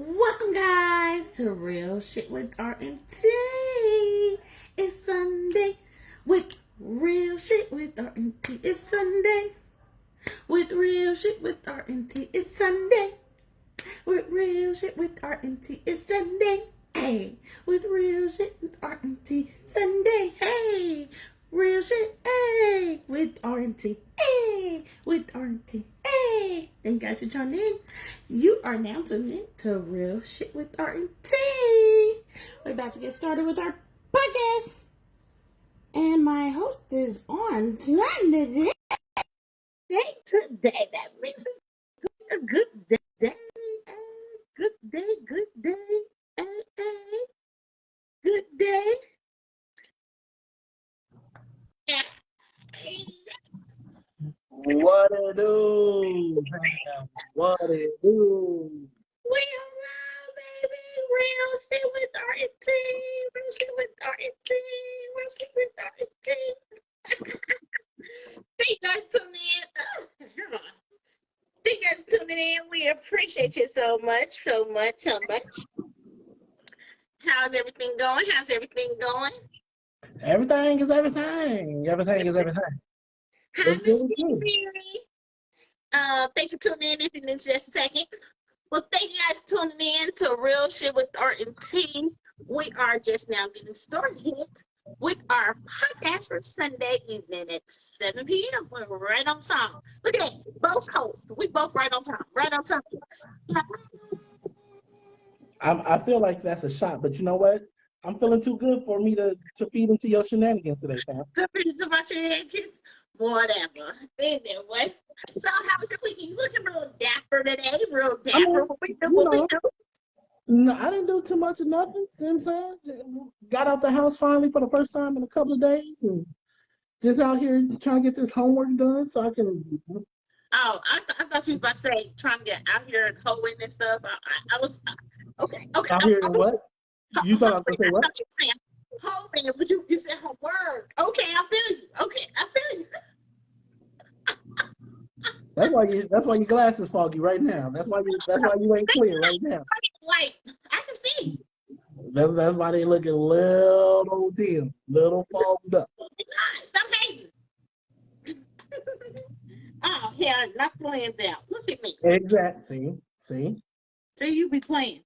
Welcome, guys, to Real Shit with R&T. It's Sunday with Real Shit with R&T. It's Sunday with Real Shit with R&T. It's Sunday with Real Shit with R&T. It's Sunday. Hey, with Real Shit with R&T. Sunday. Hey, Real Shit. Hey, with R&T. Hey, with R&T. Hey, thank you guys for tuning in. You are now tuned in to Real Shit with R&T. We're about to get started with our podcast. And my host is on time today. That makes us a good day. Good day. Good day. What it do, fam? What it do? We love, baby. Real Shit with R&T. Real Shit with R&T. Real Shit with R&T. Thank you guys tuning in. Thank you guys tuning in. We appreciate you so much. How's everything going? Everything is everything. Everything is everything. Hi, It's Miss really good. Mary. Thank you for tuning in. If you're in just a second. Well, thank you guys for tuning in to Real Shit with R&T. We are just now getting started with our podcast for Sunday evening at 7 p.m. We're right on time. Look at that. Both hosts. We both right on time. I feel like that's a shot, but you know what? I'm feeling too good for me to feed into your shenanigans today, fam. To my shenanigans, whatever. Anyway, so how was your weekend? You looking real dapper today. What we do? No, I didn't do too much of nothing. See what I'm saying? Got out the house finally for the first time in a couple of days and just out here trying to get this homework done so I can. Oh, I thought you was about to say trying to get out here and hoeing and stuff. I was okay. Out here and what? You thought I was going to say what? I thought you were saying hoeing, but you said her word. Okay, I feel you. That's why your glasses foggy right now. That's why you ain't clear right now. Like I can see. That's why they looking a little dim, little fogged up. Stop hating. Oh hell, not plans out. Look at me. Exactly. See. See, you be playing.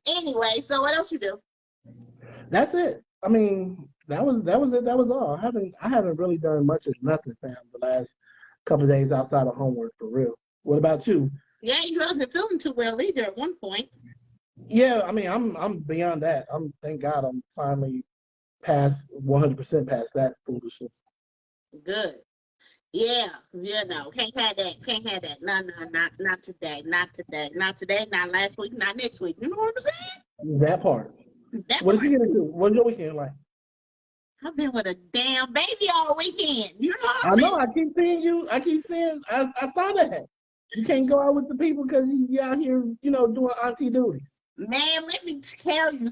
Anyway, so what else you do? That's it. I mean, that was it. That was all. I haven't really done much of nothing, fam, the last couple of days outside of homework for real. What about you? Yeah, you wasn't feeling too well either at one point. Yeah, I mean, I'm beyond that. Thank God I'm finally past 100% past that foolishness. Good. Yeah, no, can't have that. No, not today, not last week, not next week. You know what I'm saying? That part. What did you get into? What's your weekend like? I've been with a damn baby all weekend. You know what I know. I keep seeing you. I saw that. You can't go out with the people because you out here, doing auntie duties. Man, let me tell you.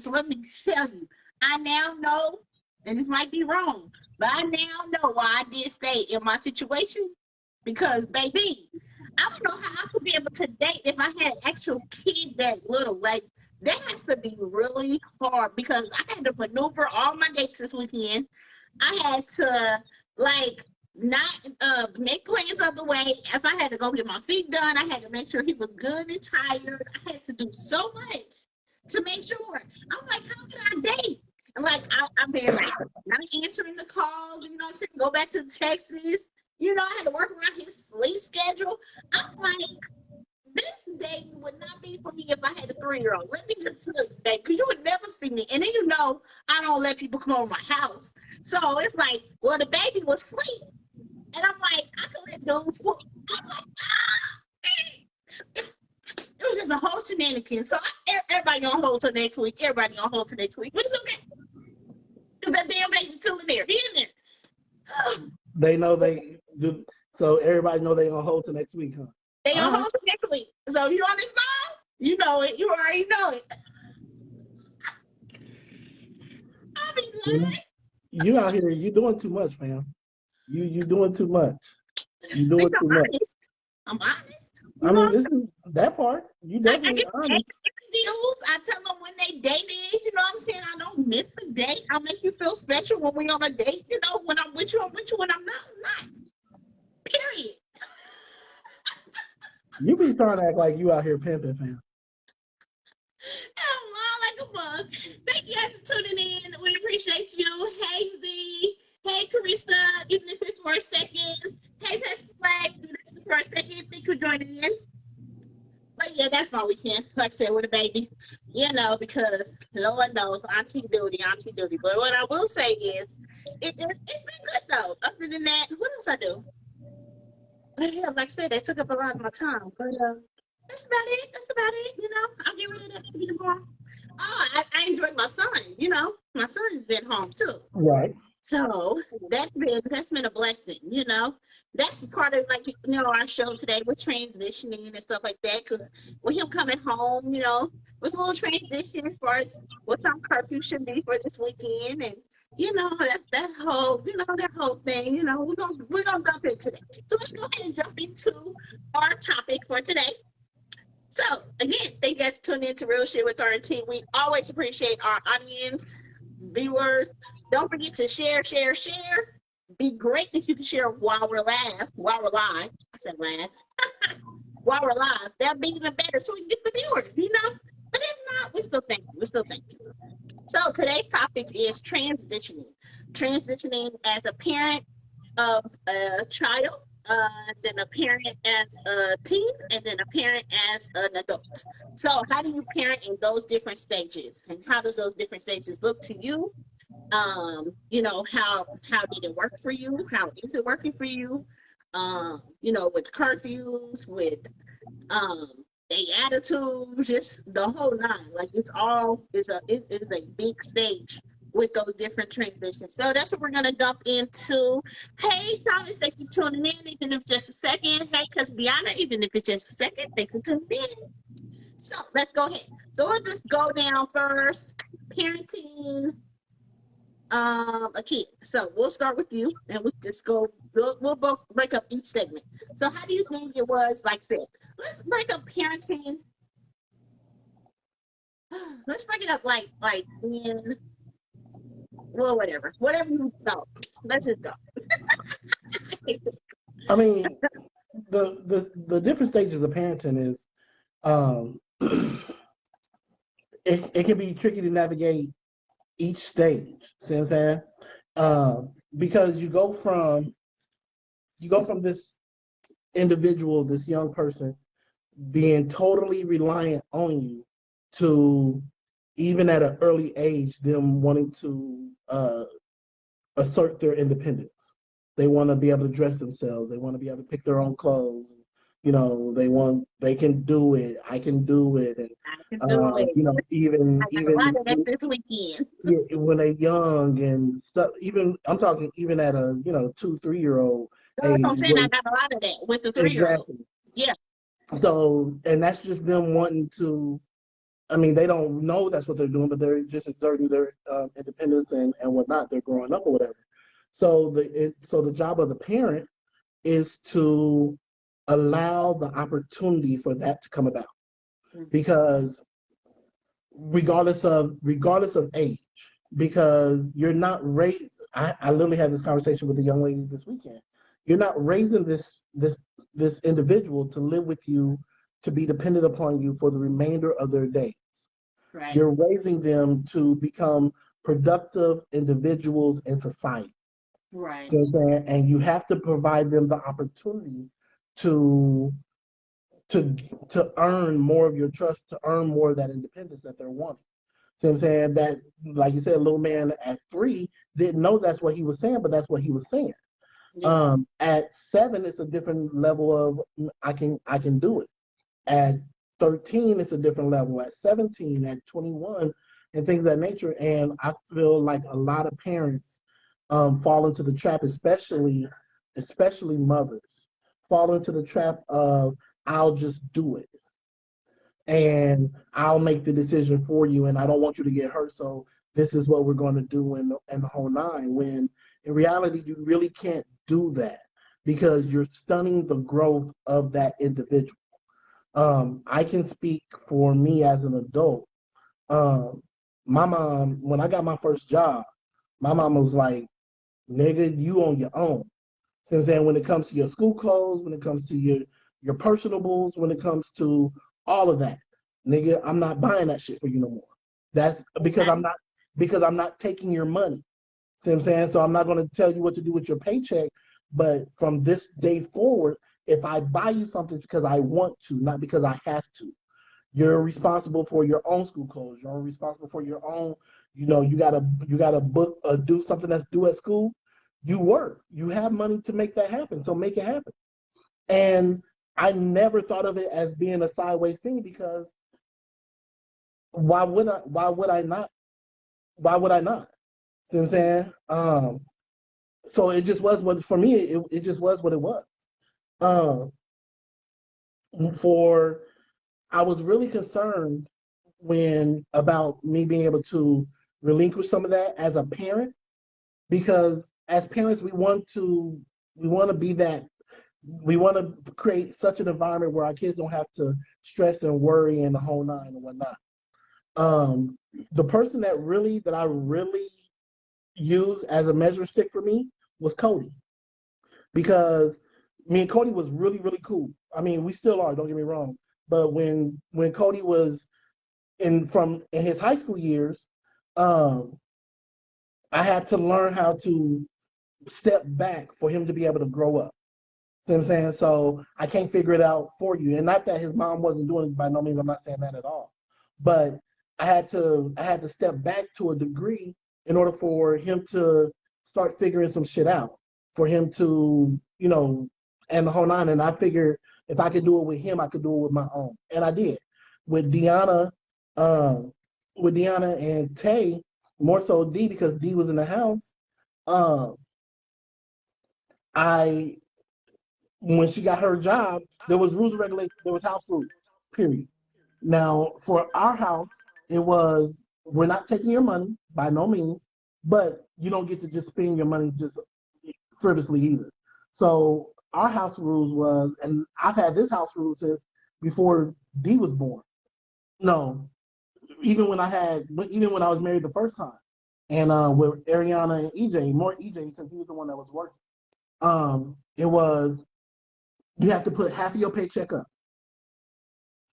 I now know, and this might be wrong, but I now know why I did stay in my situation. Because, baby, I don't know how I could be able to date if I had an actual kid that little. Like, that has to be really hard because I had to maneuver all my dates this weekend. I had to, not make plans of the way. If I had to go get my feet done, I had to make sure he was good and tired. I had to do so much to make sure. I'm like, how can I date? And I've been not answering the calls, you know what I'm saying? Go back to Texas. I had to work around his sleep schedule. I'm like, this date would not be for me if I had a 3-year-old. Let me just tell you, babe, because you would never see me. And then I don't let people come over my house. So it's like, well, the baby was asleep. And I'm like, I can let dudes walk. I'm like, it was just a whole shenanigan. So everybody on hold till next week. But it's okay. Because that damn baby's still in there. He in there. They know they do. So everybody know they on hold till next week, huh? They on hold till next week. So you understand? You know it. You already know it. I mean, you out here, you doing too much, fam. You doing too much. You doing too much. I'm honest. I mean, this is that part. You definitely honest. deals. I tell them when they date is. You know what I'm saying? I don't miss a date. I make you feel special when we on a date. You know, when I'm with you, I'm with you. When I'm not, I'm not. Period. You be trying to act like you out here pimping, fam. I'm all like a bug. Thank you guys for tuning in. We appreciate you. Hey Z. Hey Carissa, even if it's for a second. Hey Pastor Flag, even if it's for a second. Thank you for joining in. But yeah, that's my weekend. Like I said, with a baby. You know, because Lord knows, auntie duty, auntie duty. But what I will say is, it's been good though. Other than that, what else I do? Yeah, like I said, they took up a lot of my time. But that's about it. That's about it. You know, I'll get rid of that baby tomorrow. Oh, I enjoyed my son. You know, my son's been home too. Right. So that's been a blessing, you know. That's part of like our show today with transitioning and stuff like that. Because with him coming home, you know, it was a little transition as far as what time curfew should be for this weekend, and that whole that whole thing. You know, we're gonna jump into that. So let's go ahead and jump into our topic for today. So again, thank you guys for tuning in to Real Shyt with R&T. We always appreciate our audience, viewers. Don't forget to share. Be great if you can share while we're live. I said laugh. While we're live. That'd be even better so we can get the viewers, you know? But if not, we still thank you. So today's topic is transitioning. Transitioning as a parent of a child, then a parent as a teen, and then a parent as an adult. So how do you parent in those different stages? And how does those different stages look to you? How did it work for you? How is it working for you? With curfews, with um a attitudes, just the whole nine. Like it is a big stage with those different transitions. So that's what we're gonna jump into. Hey Thomas, thank you for tuning in, even if just a second. Hey Castiana, even if it's just a second, thank you for tuning in. So let's go ahead. So we'll just go down first. Parenting a kid. So we'll start with you and we'll just go, we'll both break up each segment. So how do you think it was, like I said, let's break up parenting. Let's break it up like in, well, whatever you thought. Let's just go. I mean, the different stages of parenting is, it can be tricky to navigate each stage. See what I'm saying? Because you go from this individual, this young person, being totally reliant on you, to even at an early age, them wanting to assert their independence. They want to be able to dress themselves. They want to be able to pick their own clothes. You know, they can do it. I can do it. And I can do it. even I got a lot of that this weekend. when they're young and stuff. Even I'm talking even at a 2-3-year-old That's age. what I'm saying. I got a lot of that with the 3-year-old. Exactly. Yeah. So, and that's just them wanting to. I mean, they don't know that's what they're doing, but they're just exerting their independence and whatnot. They're growing up or whatever. So the job of the parent is to allow the opportunity for that to come about, because regardless of age, because you're not raised. I literally had this conversation with a young lady this weekend. You're not raising this individual to live with you, to be dependent upon you for the remainder of their days. Right. You're raising them to become productive individuals in society. Right. And you have to provide them the opportunity to earn more of your trust, to earn more of that independence that they're wanting. See what I'm saying? That, like you said, a little man at 3 didn't know that's what he was saying, but that's what he was saying. Yeah. At 7, it's a different level of I can do it. At 13, it's a different level. At 17, at 21, and things of that nature. And I feel like a lot of parents fall into the trap, especially mothers, fall into the trap of I'll just do it, and I'll make the decision for you, and I don't want you to get hurt, so this is what we're going to do in the whole nine. When in reality, you really can't do that, because you're stunning the growth of that individual. I can speak for me as an adult. Um, my mom, when I got my first job, my mom was like, "Nigga, you on your own." Since then, when it comes to your school clothes, when it comes to your personables, when it comes to all of that, nigga, I'm not buying that shit for you no more. That's because Okay. I'm not taking your money. See what I'm saying? So I'm not going to tell you what to do with your paycheck, but from this day forward, if I buy you something, it's because I want to, not because I have to. You're responsible for your own school clothes. You're responsible for your own. You gotta book do something that's due at school. You work. You have money to make that happen. So make it happen. And I never thought of it as being a sideways thing because why would I? Why would I not? Why would I not? See what I'm saying? So it just was what for me. It just was what it was. Um, for I was really concerned when about me being able to relinquish some of that as a parent because as parents we want to be that we want to create such an environment where our kids don't have to stress and worry and the whole nine and whatnot. Um, the person that I really used as a measuring stick for me was Cody because me and Cody was really really cool. I mean, we still are. Don't get me wrong. But when Cody was in his high school years, um, I had to learn how to step back for him to be able to grow up. See what I'm saying? So I can't figure it out for you. And not that his mom wasn't doing it by no means, I'm not saying that at all. But I had to step back to a degree in order for him to start figuring some shit out. For him to, and the whole nine. And I figured if I could do it with him, I could do it with my own. And I did. With Deanna, um, with Deanna and Tay, more so D because D was in the house. Um, I when she got her job, there was rules and regulations. There was house rules. Period. Now, for our house, it was we're not taking your money by no means, but you don't get to just spend your money just frivolously either. So our house rules was, and I've had this house rule since before D was born. No, even when I was married the first time, and with Ariana and EJ, more EJ because he was the one that was working. It was you have to put half of your paycheck up.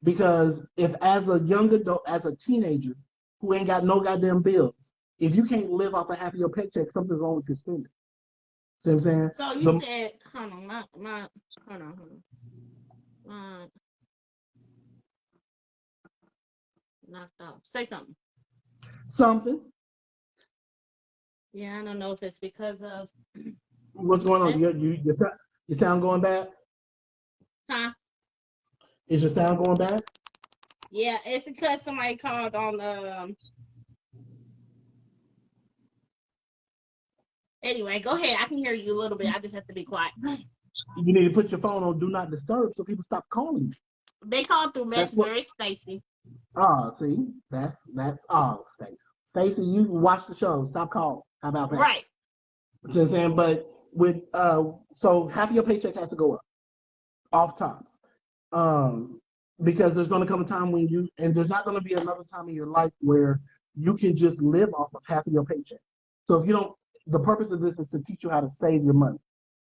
Because if as a young adult, as a teenager who ain't got no goddamn bills, if you can't live off of half of your paycheck, something's wrong with your spending. See what I'm saying? So you said, hold on, hold on. Knocked off. Say something. Something. Yeah, I don't know if it's because of. What's going on? Your sound going bad? Huh? Is your sound going bad? Yeah, it's because somebody called on. Anyway, go ahead. I can hear you a little bit. I just have to be quiet. You need to put your phone on do not disturb so people stop calling you. They called through Messenger. It's Stacy. Oh, see, that's Stacy. Stacy, you watch the show. Stop calling. How about that? Right. See what I'm saying? But with so half of your paycheck has to go up off tops. Um, because there's going to come a time and there's not going to be another time in your life where you can just live off of half of your paycheck. So if you don't, the purpose of this is to teach you how to save your money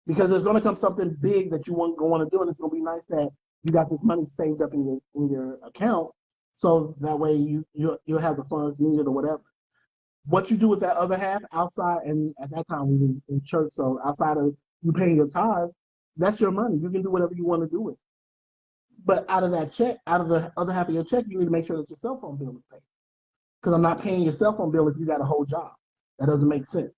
because there's going to come something big that you want to do, and it's going to be nice that you got this money saved up in your account, so that way you'll have the funds needed or whatever. What you do with that other half outside, and at that time we was in church, so outside of you paying your tithe, that's your money. You can do whatever you want to do with it. But out of that check, out of the other half of your check, you need to make sure that your cell phone bill is paid. Because I'm not paying your cell phone bill if you got a whole job. That doesn't make sense.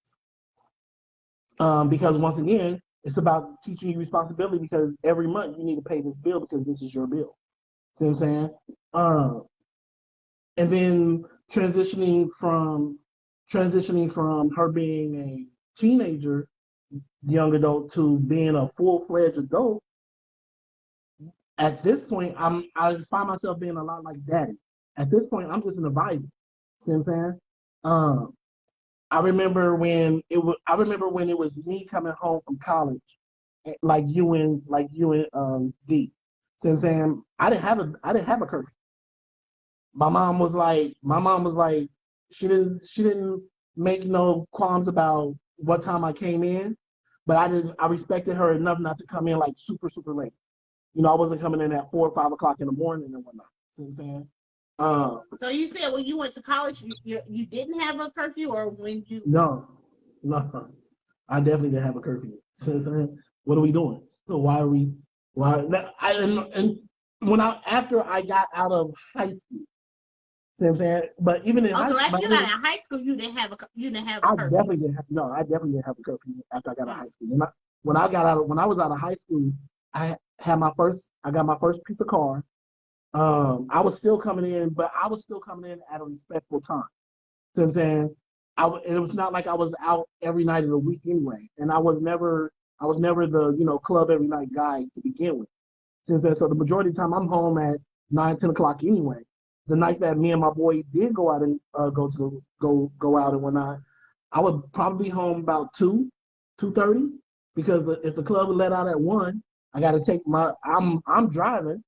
Because once again, it's about teaching you responsibility because every month you need to pay this bill because this is your bill. See what I'm saying? Um, and then transitioning from her being a teenager, young adult to being a full-fledged adult, at this point, I find myself being a lot like daddy. At this point, I'm just an advisor. See what I'm saying? Um, I remember when it was me coming home from college, like you and D. See what I'm saying? I didn't have a curfew. My mom was like, she didn't make no qualms about what time I came in, but I respected her enough not to come in like super, super late. I wasn't coming in at 4 or 5 o'clock in the morning and whatnot. See what I'm saying? So you said when you went to college, you didn't have a curfew, or when you? No, no, I definitely didn't have a curfew. See what I'm saying? What are we doing? So why are we? Why? And when after I got out of high school. See what I'm saying? But even in Oh, high so after school, you got out of high school, you didn't have a curfew. I definitely didn't have a curfew after I got out of high school. When I was out of high school, I got my first piece of car. I was still coming in, but I was still coming in at a respectful time. See what I'm saying? It was not like I was out every night of the week anyway, and I was never the club every night guy to begin with. Since then, so the majority of the time I'm home at 9, 10 o'clock anyway. The nights that me and my boy did go out and go out and whatnot, I would probably be home about 2:30, because if the club would let out at 1, I got to take I'm driving.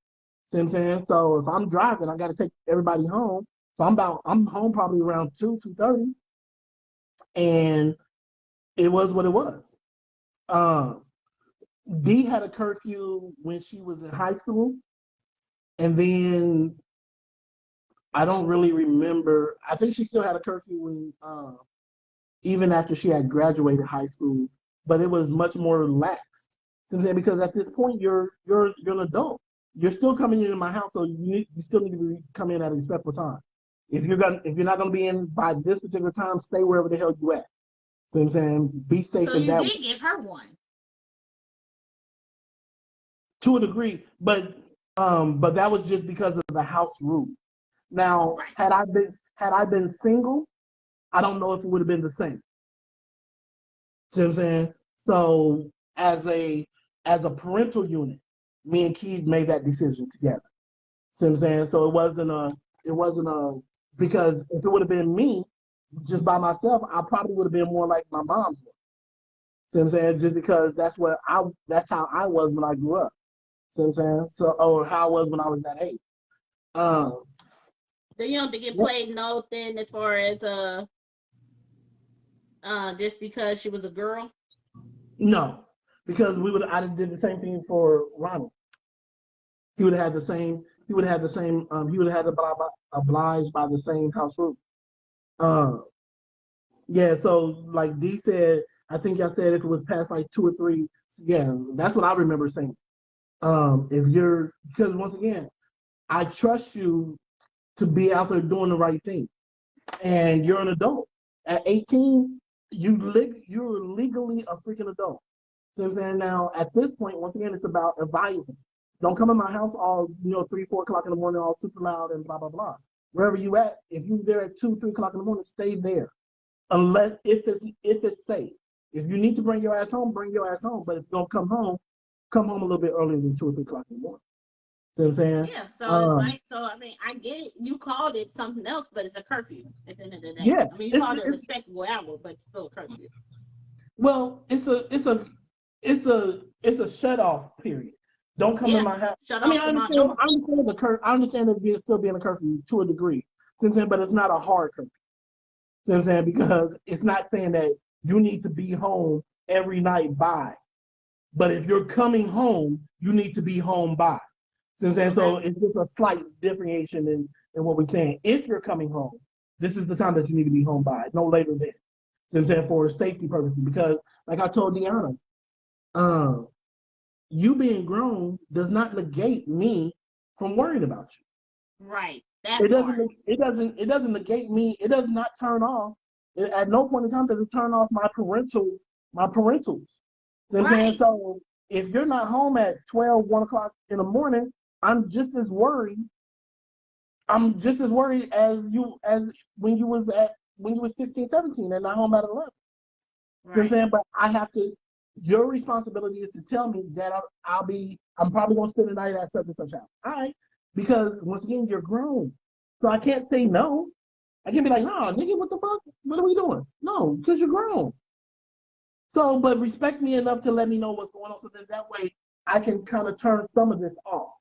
See what I'm saying? So if I'm driving, I got to take everybody home. So I'm home probably around 2:30, and it was what it was. Um, D had a curfew when she was in high school, and then I don't really remember. I think she still had a curfew when, even after she had graduated high school, but it was much more relaxed. You know what I'm saying? Because at this point, you're an adult. You're still coming into my house, so you still need to come in at a respectful time. If you're not gonna be in by this particular time, stay wherever the hell you at. So I'm saying, be safe So in you that way. did give her one. To a degree, but that was just because of the house rule. Now, Right. had I been single, I don't know if it would have been the same. See what I'm saying? So as a parental unit, me and Keith made that decision together. See what I'm saying? So it wasn't a because if it would have been me just by myself, I probably would have been more like my mom's was. See what I'm saying? Just because that's how I was when I grew up. See what I'm saying? So, or how I was when I was that age. Um, So you don't think it yeah, played no thing as far as just because she was a girl? no, because I did the same thing for Ronald. He would have had the same. He would have had the same. He would have had to oblige by the same house rule. Uh, yeah. So like D said, I think I said if it was past like 2 or 3. Yeah, that's what I remember saying. If you're because once again, I trust you to be out there doing the right thing, and you're an adult. At 18, you're legally a freaking adult. So I'm saying now at this point, once again, it's about advising. Don't come in my house all 3, 4 o'clock in the morning, all super loud and blah blah blah. Wherever you at, if you're there at 2, 3 o'clock in the morning, stay there. Unless if it's safe. If you need to bring your ass home, bring your ass home. But if you don't come home a little bit earlier than 2 or 3 o'clock in the morning. See what I'm saying? Yeah. So it's Um, like, so I mean, I get it. You called it something else, but it's a curfew at the end of the day. yeah, I mean, you it's called it a it's respectable hour, but it's still a curfew. well, it's a shut off period. Don't come in Yeah. my house. Shut I mean, off I to my understand. door. I understand I understand it still being a curfew to a degree, but it's not a hard curfew. You know what I'm saying? Because it's not saying that you need to be home every night by. But if you're coming home, you need to be home by. You know what I'm saying? So Okay. it's just a slight differentiation in what we're saying. If you're coming home, this is the time that you need to be home by, no later than. You know what I'm saying? For safety purposes. Because like I told Deanna, um, you being grown does not negate me from worrying about Right. you. That part. It doesn't negate me. It does not turn off. At no point in time does it turn off my parentals. You know what I'm saying? Right. So if you're not home at 12, 1 o'clock in the morning, I'm just as worried. I'm just as worried as when you was 16, 17 and not home at 11. You know what I'm Right. saying? But I have to. Your responsibility is to tell me that I'm probably gonna spend the night at such and such house. All right, because once again, you're grown, so I can't say no. I can't be like, no, nigga, what the fuck? What are we doing? No, because you're grown. So, but respect me enough to let me know what's going on, so that way I can kind of turn some of this off.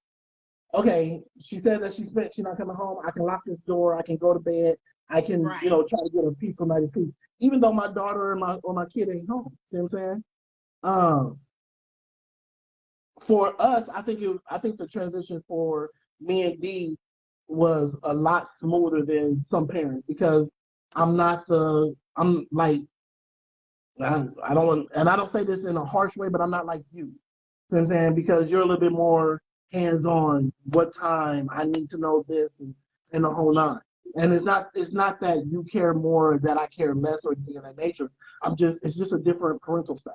okay, she said that she's not coming home. I can lock this door. I can go to bed. I can, Right. try to get a peaceful night of sleep, even though my daughter or my kid ain't home. See what I'm saying? Um, for us, I think the transition for me and D was a lot smoother than some parents because I'm like I don't want, and I don't say this in a harsh way, but I'm not like you. See what I'm saying? Because you're a little bit more hands on. What time I need to know this and the whole nine. And it's not that you care more, that I care less, or anything of that nature. It's just a different parental style.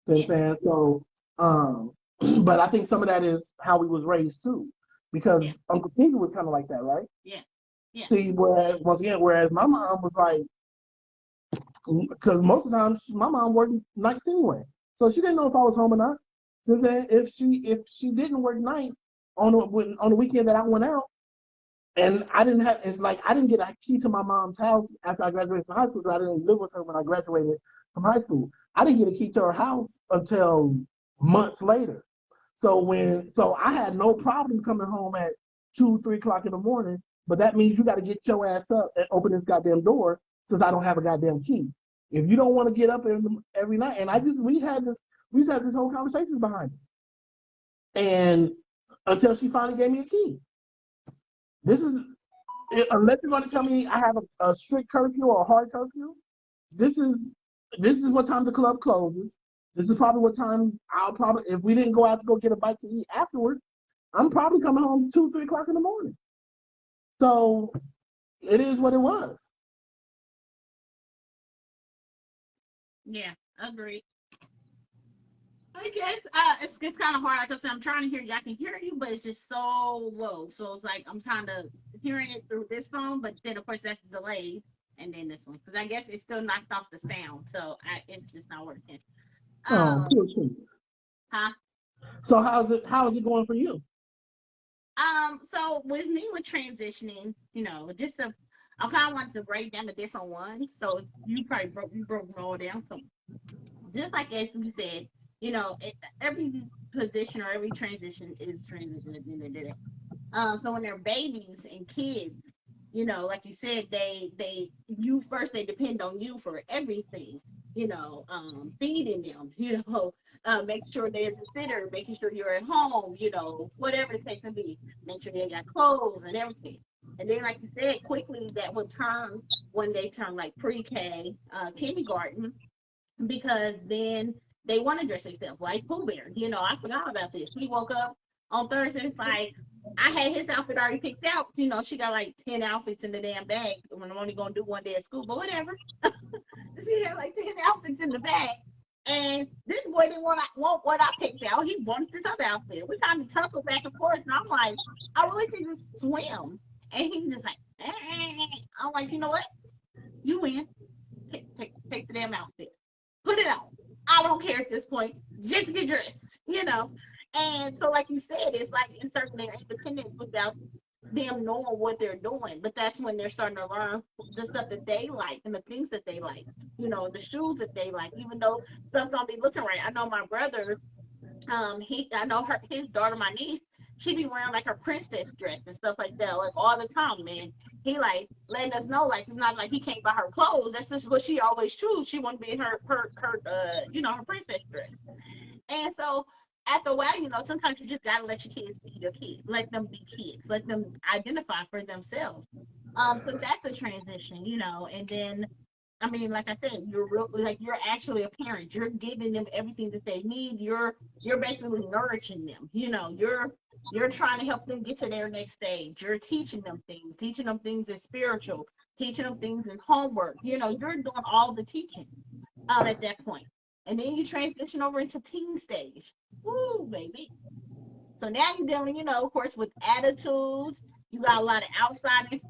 See what I'm Yeah. saying? So, um, but I think some of that is how we was raised too, because Yeah. Uncle Stevie was kind of like that, right? Yeah. Yeah. See, whereas my mom was like, because most of the time my mom worked nights anyway, so she didn't know if I was home or not. So then if she didn't work nights on the weekend that I went out, and I didn't have, it's like I didn't get a key to my mom's house after I graduated from high school because I didn't live with her when I graduated from high school. I didn't get a key to her house until months later. So I had no problem coming home at 2, 3 o'clock in the morning, but that means you got to get your ass up and open this goddamn door since I don't have a goddamn key. If you don't want to get up every night, and we just had this whole conversation behind it, and until she finally gave me a key. This is Unless you're going to tell me I have a strict curfew or a hard curfew. This is this is what time the club closes. This is probably what time if we didn't go out to go get a bite to eat afterwards, I'm probably coming home 2, 3 o'clock in the morning. So it is what it was. Yeah. Agreed. I guess it's kind of hard. Like I said, I'm trying to hear you. I can hear you, but it's just so low. So it's like I'm kind of hearing it through this phone, but then of course that's delayed, and then this one because I guess it still knocked off the sound, so it's just not working. Oh, Um, poor thing. huh? So how is it going for you? So with me with transitioning, I kind of wanted to break down the different ones. So you broke them all down. So just like as you said, every position or every transition is transition at the end of the day. So when they're babies and kids, like you said, they depend on you for everything. Feeding them, making sure they're considered, making sure you're at home, whatever the case may be, make sure they got clothes and everything. And then, like you said, quickly that would turn when they turn like pre-K, kindergarten, because then they want to dress themselves like Pooh Bear. I forgot about this. He woke up on Thursday, it's like I had his outfit already picked out. She got like 10 outfits in the damn bag when I'm only gonna do one day at school, but whatever. She had like 10 outfits in the bag. And this boy didn't want what I picked out. He wanted this other outfit. We kind of tussled back and forth, and I'm like, I really can just swim. And he's just like, eh. I'm like, you know what? You win. Take the damn outfit. Put it on. I don't care at this point. Just get dressed. And so, like you said, it's like inserting their independence without them knowing what they're doing. But that's when they're starting to learn the stuff that they like and the things that they like. The shoes that they like, even though stuff don't be looking right. I know my brother, I know his daughter, my niece, she be wearing like her princess dress and stuff like that, like all the time, man. He like letting us know, like it's not like he can't buy her clothes. That's just what she always choose. She want to be in her princess dress. And so after a while, sometimes you just gotta let your kids be your kids. Let them be kids. Let them identify for themselves. So that's a transition, and then I mean, like I said, you're actually a parent. You're giving them everything that they need. You're basically nourishing them. You're trying to help them get to their next stage. You're teaching them things in spiritual, teaching them things in homework. You're doing all the teaching at that point. And then you transition over into teen stage. Woo, baby. So now you're dealing, of course, with attitudes. You got a lot of outside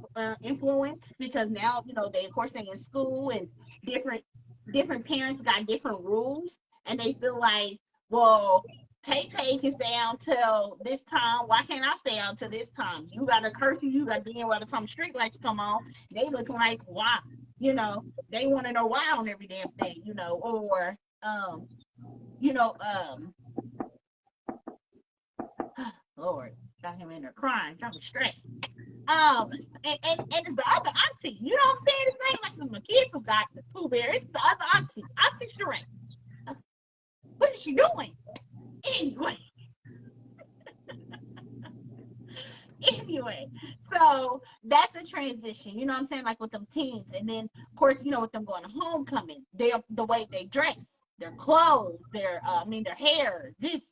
influence because now, they, of course, they in school and different different parents got different rules, and they feel like, well, Tay Tay can stay out till this time. Why can't I stay out till this time? You got a curfew. You got being by the time street lights come on. They looking like why? They want to know why on every damn thing. Or you know, um, Lord. Got him in there crying, kind of stressed. And it's the other auntie. You know what I'm saying? It's not like the kids who got the Pooh Bear. It's the other auntie, Auntie Sheree. What is she doing? Anyway, anyway, so that's a transition. You know what I'm saying? Like with them teens, and then of course, you know, with them going to homecoming, the way they dress, their clothes, their hair, this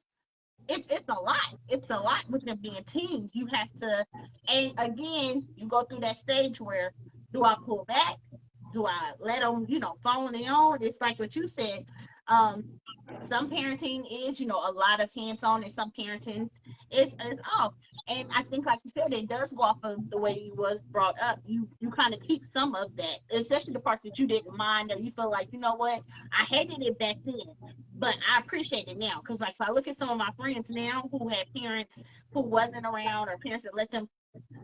it's a lot. It's a lot with them being teens. You have to, and again, you go through that stage where do I pull back? Do I let them, fall on their own? It's like what you said. Um, some parenting is, a lot of hands-on, and some parenting is off. And I think, like you said, it does go off of the way you was brought up. You kind of keep some of that, especially the parts that you didn't mind, or you feel like, you know what, I hated it back then, but I appreciate it now. Because like if I look at some of my friends now who had parents who wasn't around, or parents that let them,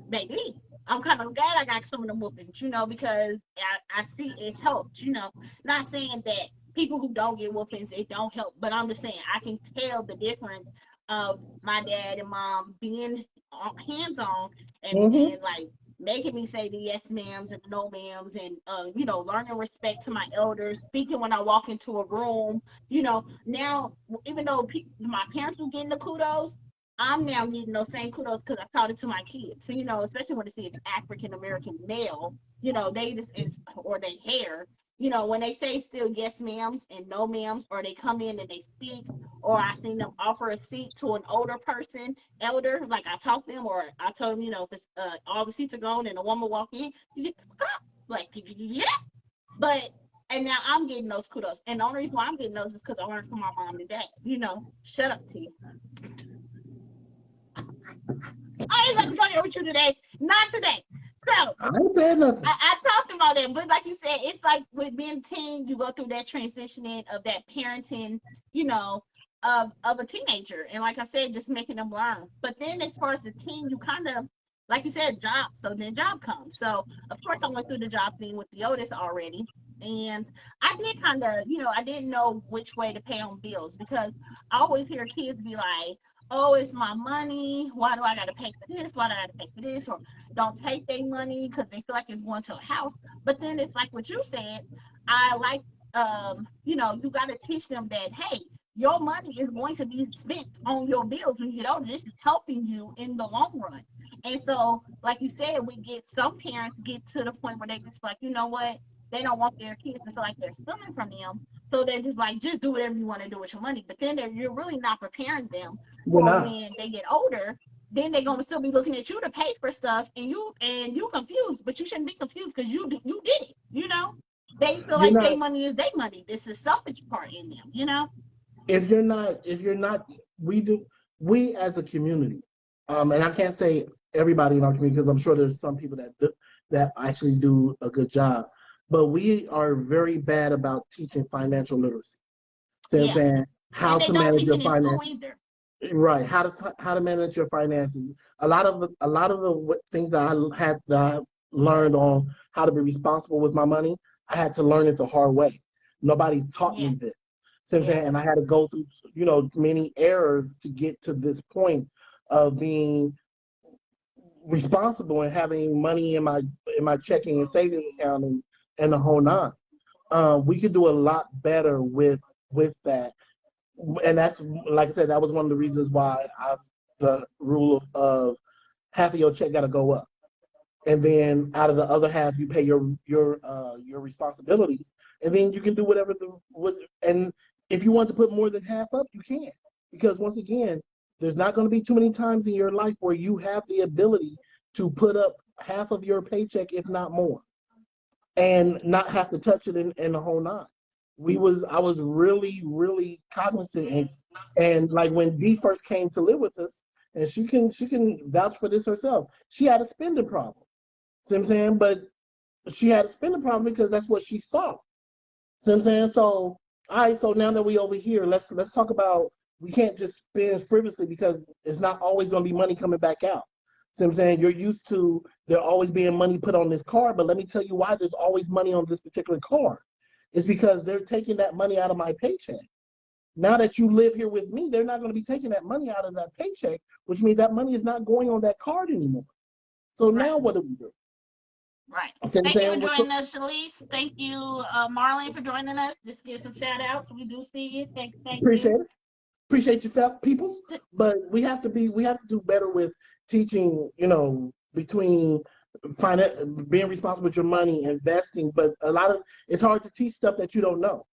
baby, I'm kind of glad I got some of the whoopings, because I see it helps, not saying that people who don't get whoopings, it don't help, but I'm just saying I can tell the difference of my dad and mom being hands-on, and like making me say the yes ma'ams and the no ma'ams, and learning respect to my elders, speaking when I walk into a room. Now, even though my parents were getting the kudos, I'm now getting those same kudos because I taught it to my kids. So, especially when they see an African American male, they just or they hair, when they say still yes ma'ams and no ma'ams, or they come in and they speak, or I seen them offer a seat to an elder, like I talk to them, or I told them, if it's all the seats are gone and a woman walk in, you get like, yeah. But and now I'm getting those kudos, and the only reason why I'm getting those is because I learned from my mom and dad. Shut up, T. I ain't about to go there with you today. Not today. So I ain't saying nothing. I talked about that, but like you said, it's like with being teen, you go through that transitioning of that parenting, of a teenager. And like I said, just making them learn. But then as far as the teen, you kind of, like you said, job. So then job comes. So of course I went through the job thing with the oldest already. And I did kind of, I didn't know which way to pay on bills, because I always hear kids be like, oh, it's my money. Why do I got to pay for this? Why do I got to pay for this? Or don't take their money because they feel like it's going to a house. But then it's like what you said. I like, you got to teach them that, hey, your money is going to be spent on your bills when you get older. This is helping you in the long run. And so, like you said, some parents get to the point where they just like, you know what? They don't want their kids to feel like they're stealing from them. So they're just like, just do whatever you want to do with your money. But then you're really not preparing them for when they get older. Then they're gonna still be looking at you to pay for stuff, and you confused. But you shouldn't be confused because you did it. They feel like their money is their money. This is selfish part in them. If you're not, we as a community, and I can't say everybody in our community because I'm sure there's some people that actually do a good job, but we are very bad about teaching financial literacy. So I'm saying how to manage your finances. Right, how to manage your finances. A lot of the things that I learned on how to be responsible with my money, I had to learn it the hard way. Nobody taught me this. So I'm saying, and I had to go through many errors to get to this point of being responsible and having money in my checking and savings account and the whole nine. We could do a lot better with that. And that's, like I said, that was one of the reasons why the rule of half of your check got to go up, and then out of the other half you pay your responsibilities, and then you can do whatever and if you want to put more than half up, you can, because once again, there's not going to be too many times in your life where you have the ability to put up half of your paycheck, if not more, and not have to touch it in the whole nine. I was really, really cognizant, and like when Dee first came to live with us, and she can vouch for this herself. She had a spending problem. See what I'm saying? But she had a spending problem because that's what she saw. See what I'm saying? So, all right, so now that we over here, let's talk about, we can't just spend frivolously because it's not always going to be money coming back out. See what I'm saying? You're used to there always being money put on this card, but let me tell you why there's always money on this particular card. It's because they're taking that money out of my paycheck. Now that you live here with me, they're not going to be taking that money out of that paycheck, which means that money is not going on that card anymore. So Right. now what do we do? Right. See what I'm Thank you for saying? joining us, Shalise. Thank you, Marlene, for joining us. Just give some shout outs. We do see it. Thank Appreciate you. it. Appreciate you, peoples. But we have to do better with teaching, between being responsible with your money, investing. But it's hard to teach stuff that you don't know.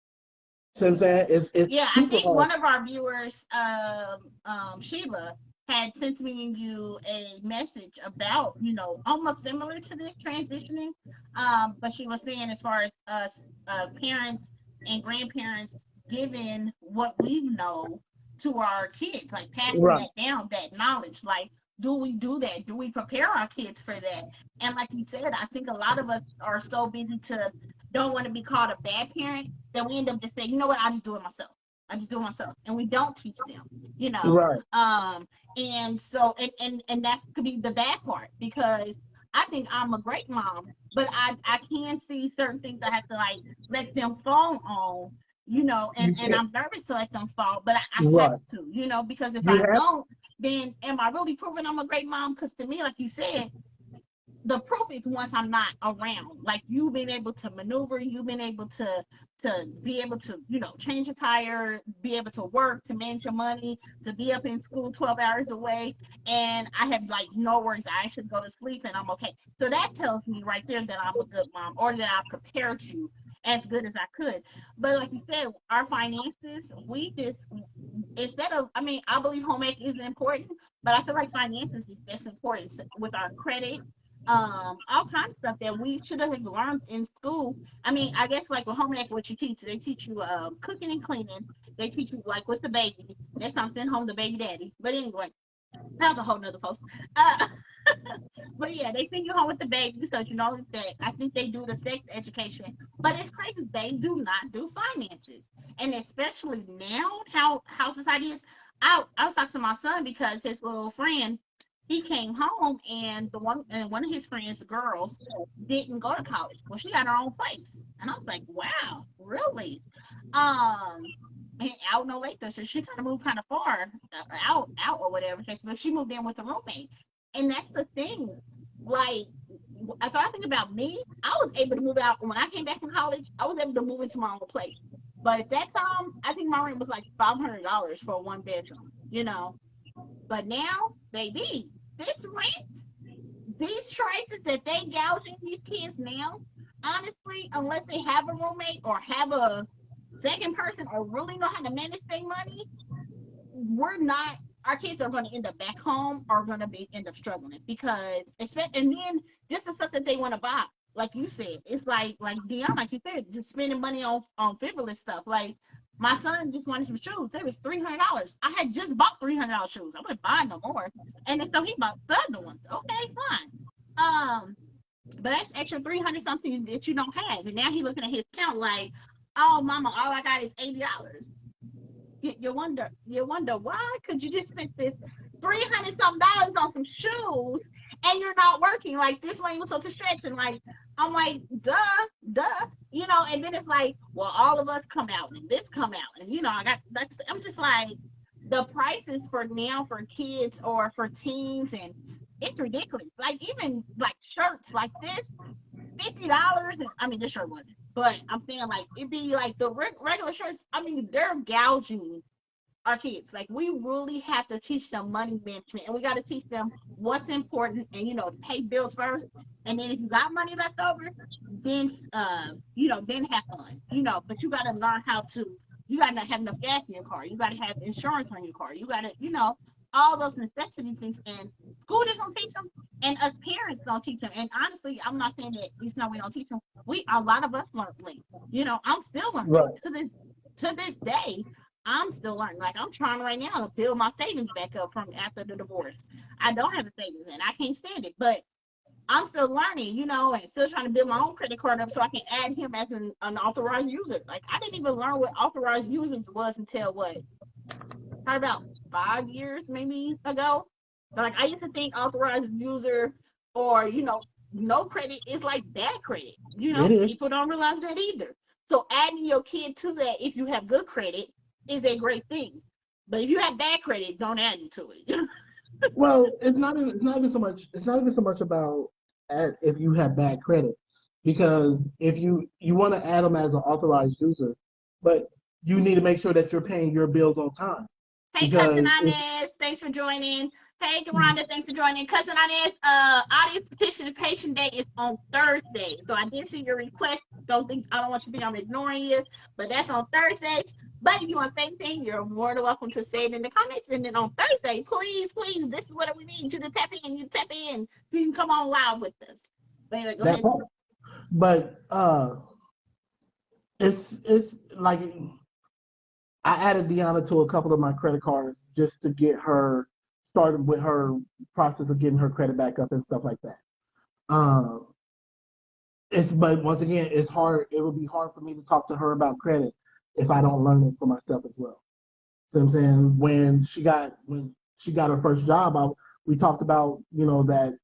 See what I'm saying? It's Yeah, I super think hard. one of our viewers, Sheila, had sent me and you a message about, almost similar to this transitioning. But she was saying, as far as us parents and grandparents giving what we know to our kids, like passing Right. that down, that knowledge. Like, do we do that? Do we prepare our kids for that? And like you said, I think a lot of us are so busy to don't want to be called a bad parent that we end up just saying, you know what, I just do it myself. I just do it myself. And we don't teach them, Right. and so and that could be the bad part, because I think I'm a great mom, but I can see certain things I have to like let them fall on, and I'm nervous to let them fall, but I have Right. to, because if You I have don't, then am I really proving I'm a great mom? Because to me, like you said, the proof is once I'm not around. Like, you've been able to maneuver, you've been able to be able to, change a tire, be able to work, to manage your money, to be up in school 12 hours away, and I have like no worries. I should go to sleep and I'm okay. So that tells me right there that I'm a good mom, or that I prepared you as good as I could. But like you said, our finances, we just, instead of, I mean, I believe home ec is important, but I feel like finances is just important with our credit, all kinds of stuff that we should have learned in school. I mean, I guess like with home ec, what you teach, they teach you cooking and cleaning. They teach you like with the baby. Next time, send home the baby daddy. But anyway, that's a whole nother post. Uh, but yeah, they send you home with the baby, so you know that I think they do the sex education. But it's crazy, they do not do finances, and especially now how society is. I was talking to my son because his little friend, he came home, and one of his friends, girls, didn't go to college. Well, she got her own place, and I was like, wow, really? And out no later, so she kind of moved kind of far, out or whatever. But she moved in with a roommate, and that's the thing. Like, if I think about me, I was able to move out when I came back from college. I was able to move into my own place, but at that time, I think my rent was like $500 for a 1 bedroom. But now, baby, this rent, these prices that they gouging these kids now, honestly, unless they have a roommate or have a second person or really know how to manage their money, we're not, our kids are going to end up back home or going to be end up struggling, because and then just the stuff that they want to buy, like you said, it's like Dion, like you said, just spending money on frivolous stuff. Like, my son just wanted some shoes. They was $300. I had just bought $300 shoes. I wasn't buying no more, and then so he bought the other ones. Okay, fine. But that's extra 300 something that you don't have, and now he looking at his account like, oh mama, all I got is $80. You wonder why could you just spend this 300 some dollars on some shoes, and you're not working. Like, this money was so distraction. Like, I'm like, duh. And then it's like, well, all of us come out and this come out, and I got like, I'm just like, the prices for now for kids or for teens, and it's ridiculous. Like, even like shirts like this, $50. And I mean, this shirt wasn't, but I'm saying like it'd be like the regular shirts. I mean, they're gouging our kids. Like, we really have to teach them money management, and we got to teach them what's important, and pay bills first, and then if you got money left over, then then have fun. But you got to learn how to. You got to have enough gas in your car. You got to have insurance on your car. You got to all those necessity things, and school doesn't teach them, and us parents don't teach them. And honestly, I'm not saying that we don't teach them. A lot of us learn late. I'm still learning right. to this day. I'm still learning. Like, I'm trying right now to build my savings back up from after the divorce. I don't have a savings, and I can't stand it, but I'm still learning, and still trying to build my own credit card up so I can add him as an authorized user. Like, I didn't even learn what authorized users was until probably about 5 years maybe ago. Like, I used to think authorized user, or no credit is like bad credit. It is. People don't realize that either. So adding your kid to that, if you have good credit, is a great thing. But if you have bad credit, don't add it to it. Well, it's not even so much about if you have bad credit, because if you want to add them as an authorized user, but you need to make sure that you're paying your bills on time. Hey, Cousin Because if Inez, thanks for joining. Hey, Deronda, thanks for joining. Cousin Inez, audience participation day is on Thursday. So I did see your request. I don't want you to think I'm ignoring you, but that's on Thursday. But if you want to say anything, you're more than welcome to say it in the comments. And then on Thursday, please, this is what we need you to tap in. You tap in so you can come on live with us. But anyway, go that ahead. part, but it's like I added Deanna to a couple of my credit cards just to get her started with her process of getting her credit back up and stuff like that. Um, but once again, it's hard. It would be hard for me to talk to her about credit if I don't learn it for myself as well. So I'm saying when she got her first job, we talked about that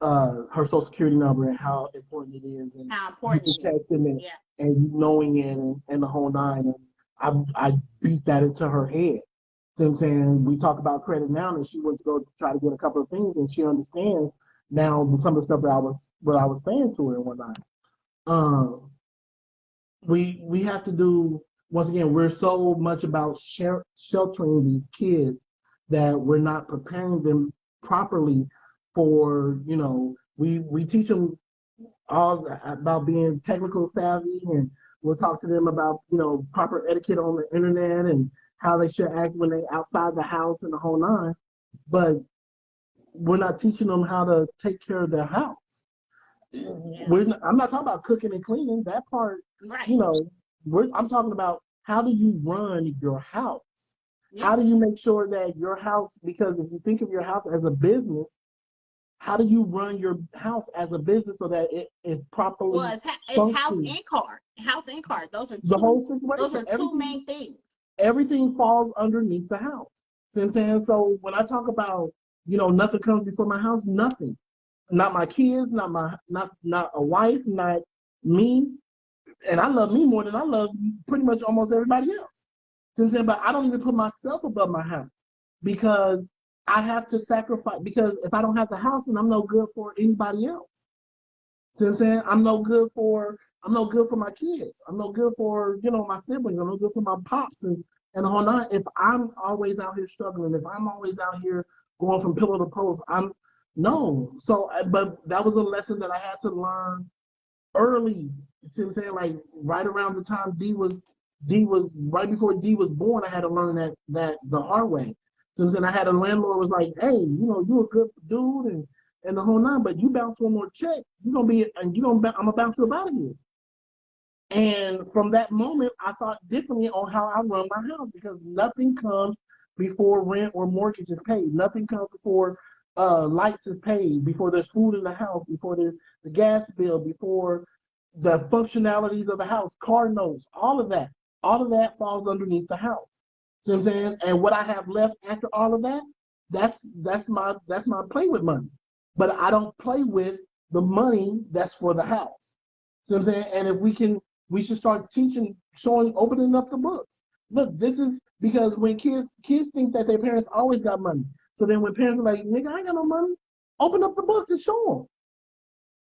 her social security number and how important it is, and How you important it is. protecting it, Yeah. and knowing it, and the whole nine. And I beat that into her head. So I'm saying we talk about credit now, and she went to go try to get a couple of things, and she understands now some of the stuff that I was saying to her and whatnot. Um, we have to do, once again, we're so much about sheltering these kids that we're not preparing them properly for, we teach them all about being technical savvy, and we'll talk to them about proper etiquette on the internet and how they should act when they outside the house and the whole nine, but we're not teaching them how to take care of their house. I'm not talking about cooking and cleaning. That part, Right. I'm talking about how do you run your house? Yeah. How do you make sure that your house, because if you think of your house as a business, how do you run your house as a business so that it is properly Well, it's house functioning? and car. House and car. The whole situation. Those are two main things. Everything falls underneath the house. See what I'm saying? So when I talk about, nothing comes before my house, nothing. Not my kids, not a wife, not me. And I love me more than I love pretty much almost everybody else. See what I'm saying? But I don't even put myself above my house because I have to sacrifice, because if I don't have the house, then I'm no good for anybody else. See what I'm saying? I'm no good for my kids. I'm no good for, my siblings. I'm no good for my pops and the whole nine. If I'm always out here struggling, if I'm always out here going from pillar to post, I'm no. So, but that was a lesson that I had to learn early. You see what I'm saying? Like right around the time D was right before D was born, I had to learn that the hard way. So I'm saying I had a landlord was like, hey, you a good dude and the whole nine, but you bounce one more check, I'm gonna bounce you out of here. And from that moment, I thought differently on how I run my house, because nothing comes before rent or mortgage is paid. Nothing comes before lights is paid, before there's food in the house, before there's the gas bill, before the functionalities of the house, car notes, all of that. All of that falls underneath the house. See what I'm saying? And what I have left after all of that, that's my play with money. But I don't play with the money that's for the house. See what I'm saying? And if we should start teaching, opening up the books. Look, this is because when kids think that their parents always got money. So then when parents are like, nigga, I ain't got no money, open up the books and show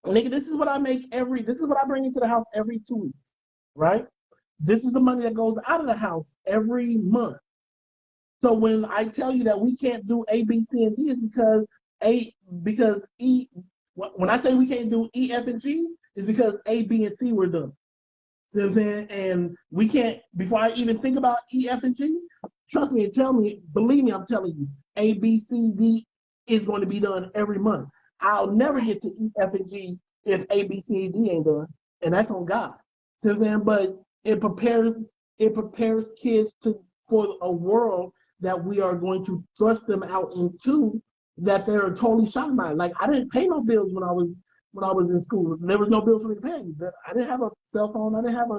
them. Nigga, this is what I bring into the house every 2 weeks, right? This is the money that goes out of the house every month. So when I tell you that we can't do A, B, C, and D, is because E. When I say we can't do E, F, and G, is because A, B, and C were done. See what I'm saying? And we can't, before I even think about E, F, and G, trust me and believe me, I'm telling you, A, B, C, D is going to be done every month. I'll never get to E, F, and G if A, B, C, and D ain't done. And that's on God. See what I'm saying? But it prepares kids for a world that we are going to thrust them out into, that they're totally shocked by. Like, I didn't pay no bills when I was in school. There was no bills for me to pay. I didn't have a cell phone. I didn't have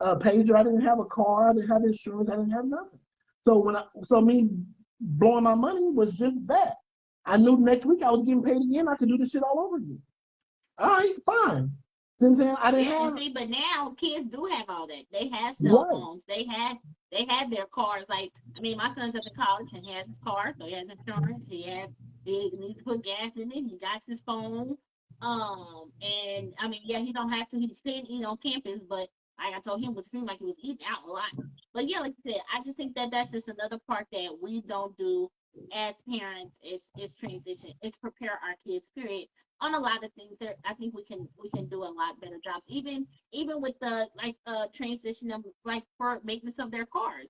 a pager. I didn't have a car. I didn't have insurance. I didn't have nothing. So me blowing my money was just that. I knew next week I was getting paid again. I could do this shit all over again. All right, fine. See what I'm saying? I didn't have. See, but now kids do have all that. They have cell Right. phones. They have they had their cars. Like, I mean, my son's up in college and he has his car, so he has insurance. He needs to put gas in it. He got his phone. And I mean, yeah, he don't have to. He can eat on campus, but like I told him, it seemed like he was eating out a lot. But yeah, like I said, I just think that that's just another part that we don't do as parents is transition. It's prepare our kids. Period. On a lot of things, there I think we can do a lot better jobs. Even with the like transition them like for maintenance of their cars.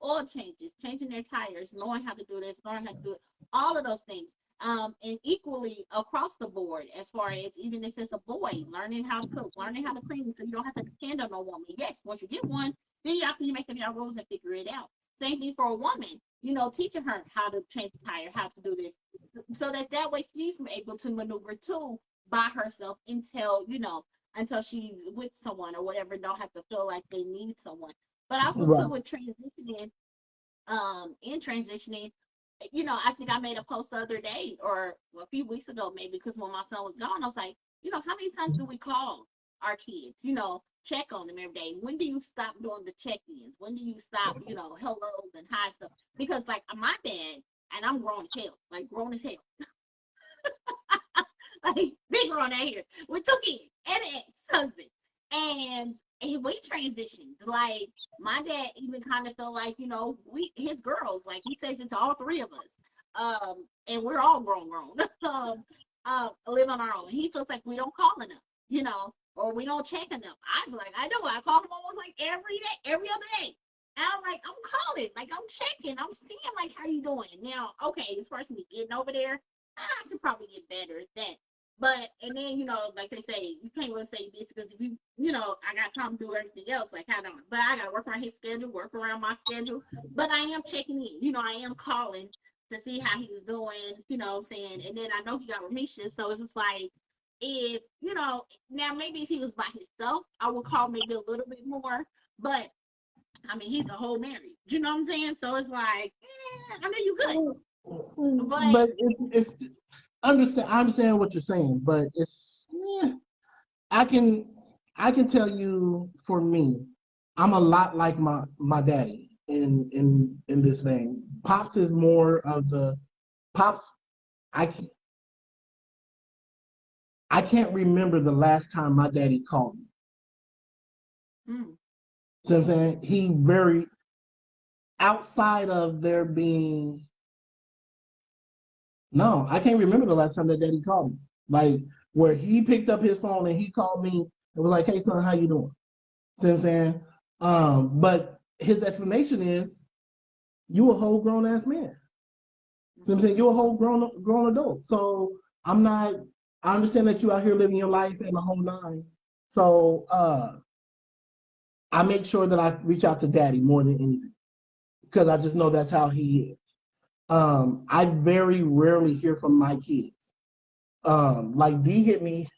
Oil changes, changing their tires, knowing how to do this, knowing how to do it, all of those things. And equally across the board, as far as even if it's a boy, learning how to cook, learning how to clean, so you don't have to depend on no woman. Yes, once you get one, then you make up your rules and figure it out. Same thing for a woman, teaching her how to change the tire, how to do this, so that way she's able to maneuver too by herself until she's with someone or whatever. Don't have to feel like they need someone. But also too Right. with transitioning, in transitioning, I think I made a post the other day or a few weeks ago, maybe, because when my son was gone, I was like, how many times do we call our kids, check on them every day? When do you stop doing the check-ins? When do you stop, hellos and hi stuff? Because like my dad, and I'm grown as hell, like grown as hell, like big grown out here with two kids and an ex-husband. And we transitioned. Like my dad even kind of felt like, we his girls, like he says it to all three of us. And we're all grown. Live on our own. He feels like we don't call enough, or we don't check enough. I'm like, I know, I call him almost like every day, every other day. And I'm like, I'm calling, like I'm checking, I'm seeing like how you doing. Now, okay, this person be getting over there. I could probably get better at that. But and then like they say, you can't really say this because if I got time to do everything else. Like I don't, but I gotta work around his schedule, work around my schedule. But I am checking in. I am calling to see how he's doing. What I'm saying, and then I know he got remission, so it's just like if now maybe if he was by himself, I would call maybe a little bit more. But I mean, he's a whole married. You know what I'm saying? So it's like, I know you good, but But it's I understand what you're saying, but I can I can tell you for me, I'm a lot like my daddy in this vein. Pops is more of the pops. I can, I can't remember the last time my daddy called me. mm, See what I'm saying? He very outside of there being no, I can't remember the last time that daddy called me. Like where he picked up his phone and he called me and was like, "Hey son, how you doing?" See what I'm saying? But his explanation is, "You a whole grown ass man." See what I'm saying? You're a whole grown adult. So I'm not. I understand that you out here living your life and the whole nine. So I make sure that I reach out to daddy more than anything because I just know that's how he is. I very rarely hear from my kids. Like D hit me,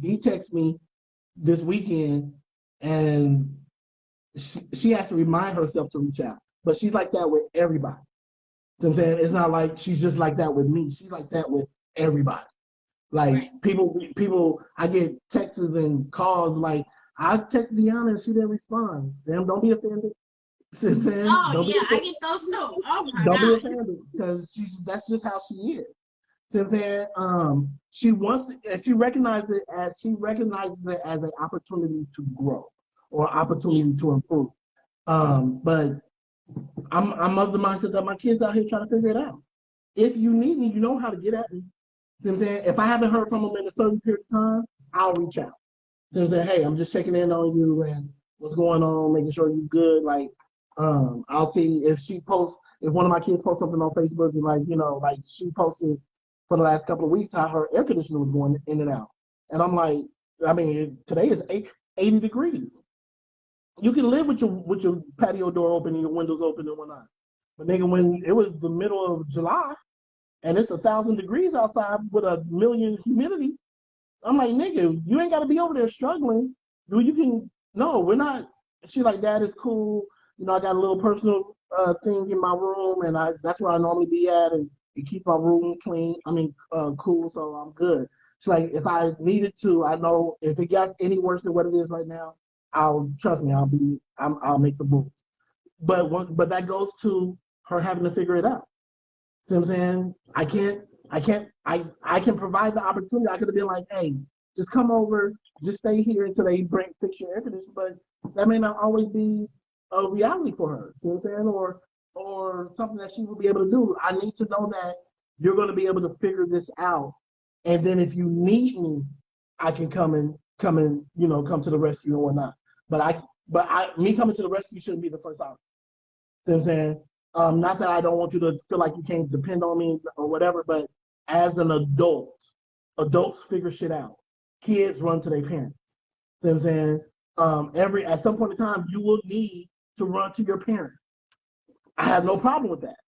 D text me this weekend, and she has to remind herself to reach out. But she's like that with everybody. You know what I'm saying? It's not like she's just like that with me. She's like that with everybody. Like right. people, I get texts and calls. Like I text Deanna and she didn't respond. Damn, don't be offended. You know what I'm saying? Oh yeah, I get those too. Oh my Don't be god. offended because that's just how she is. You know what I'm saying? She wants and she recognizes it as an opportunity to grow or Yeah. opportunity to improve. But I'm of the mindset that my kids out here trying to figure it out. If you need me, you know how to get at me. See what I'm saying? If I haven't heard from them in a certain period of time, I'll reach out. See what I'm saying? Hey, I'm just checking in on you and what's going on, making sure you're good. Like, I'll see if she posts, if one of my kids posts something on Facebook, and like, like she posted for the last couple of weeks how her air conditioner was going in and out. And I'm like, I mean, today is 80 degrees. You can live with your patio door open and your windows open and whatnot. But nigga, when it was the middle of July and it's 1,000 degrees outside with a million humidity, I'm like, nigga, you ain't got to be over there struggling. You can no, we're not. She like, Dad is cool. I got a little personal thing in my room, and that's where I normally be at, and it keeps my room clean. I mean, cool, so I'm good. She's like, if I needed to, I know if it gets any worse than what it is right now, I'll trust me. I'll make some moves. but that goes to her having to figure it out. See what I'm saying? I can provide the opportunity. I could have been like, hey, just come over, just stay here until they fix your air conditioning, but that may not always be a reality for her. See what I'm saying? Or something that she will be able to do. I need to know that you're going to be able to figure this out. And then if you need me, I can come and come to the rescue and whatnot. Me coming to the rescue shouldn't be the first option. See what I'm saying? Not that I don't want you to feel like you can't depend on me or whatever, but as an adult, adults figure shit out. Kids run to their parents. See what I'm saying? At some point in time, you will need to run to your parents. I have no problem with that,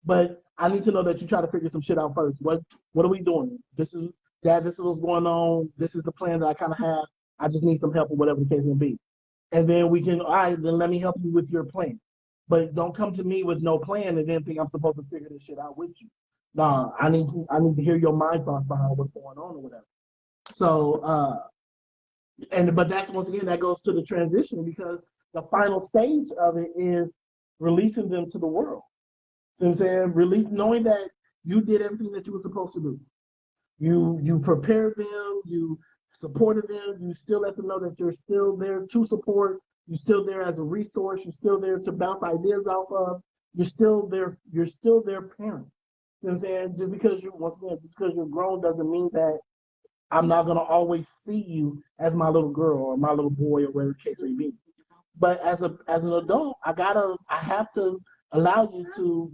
but I need to know that you try to figure some shit out first. What are we doing? This is Dad. This is what's going on. This is the plan that I kind of have. I just need some help or whatever the case may be. And then we can, all right, then let me help you with your plan. But don't come to me with no plan and then think I'm supposed to figure this shit out with you. Nah, I need to hear your mind thoughts behind what's going on or whatever. So but that's once again that goes to the transition because the final stage of it is releasing them to the world. You know what I'm saying? Knowing that you did everything that you were supposed to do. You prepared them, you supported them, you still let them know that you're still there to support, you're still there as a resource, you're still there to bounce ideas off of, you're still their parent. You know what I'm saying? Just because you're grown doesn't mean that I'm not gonna always see you as my little girl or my little boy or whatever the case may be. But as an adult, I have to allow you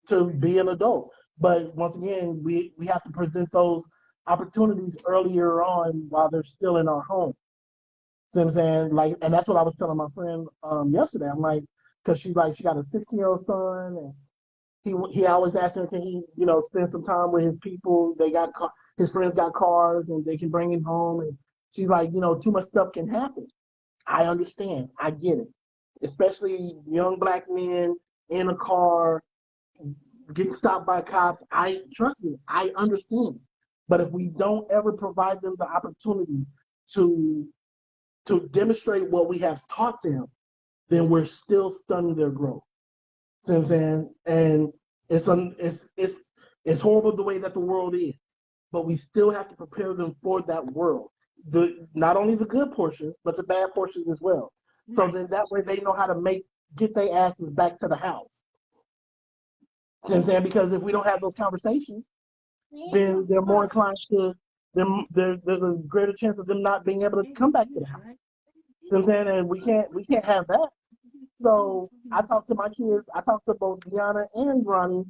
to be an adult. But once again, we have to present those opportunities earlier on while they're still in our home. You know what I'm saying? Like, and that's what I was telling my friend yesterday. I'm like, because she got a 16-year-old son, and he always asks her, can he spend some time with his people? His friends got cars, and they can bring him home. And she's like, too much stuff can happen. I understand. I get it. Especially young black men in a car getting stopped by cops. Trust me, I understand. But if we don't ever provide them the opportunity to demonstrate what we have taught them, then we're still stunning their growth. See what I'm saying? And it's horrible the way that the world is, but we still have to prepare them for that world. Not only the good portions, but the bad portions as well. So then that way they know how to get their asses back to the house. See what I'm saying? Because if we don't have those conversations, then they're more inclined to them. There's a greater chance of them not being able to come back to the house. See what I'm saying? And we can't have that. So I talk to my kids. I talk to both Deanna and Ronnie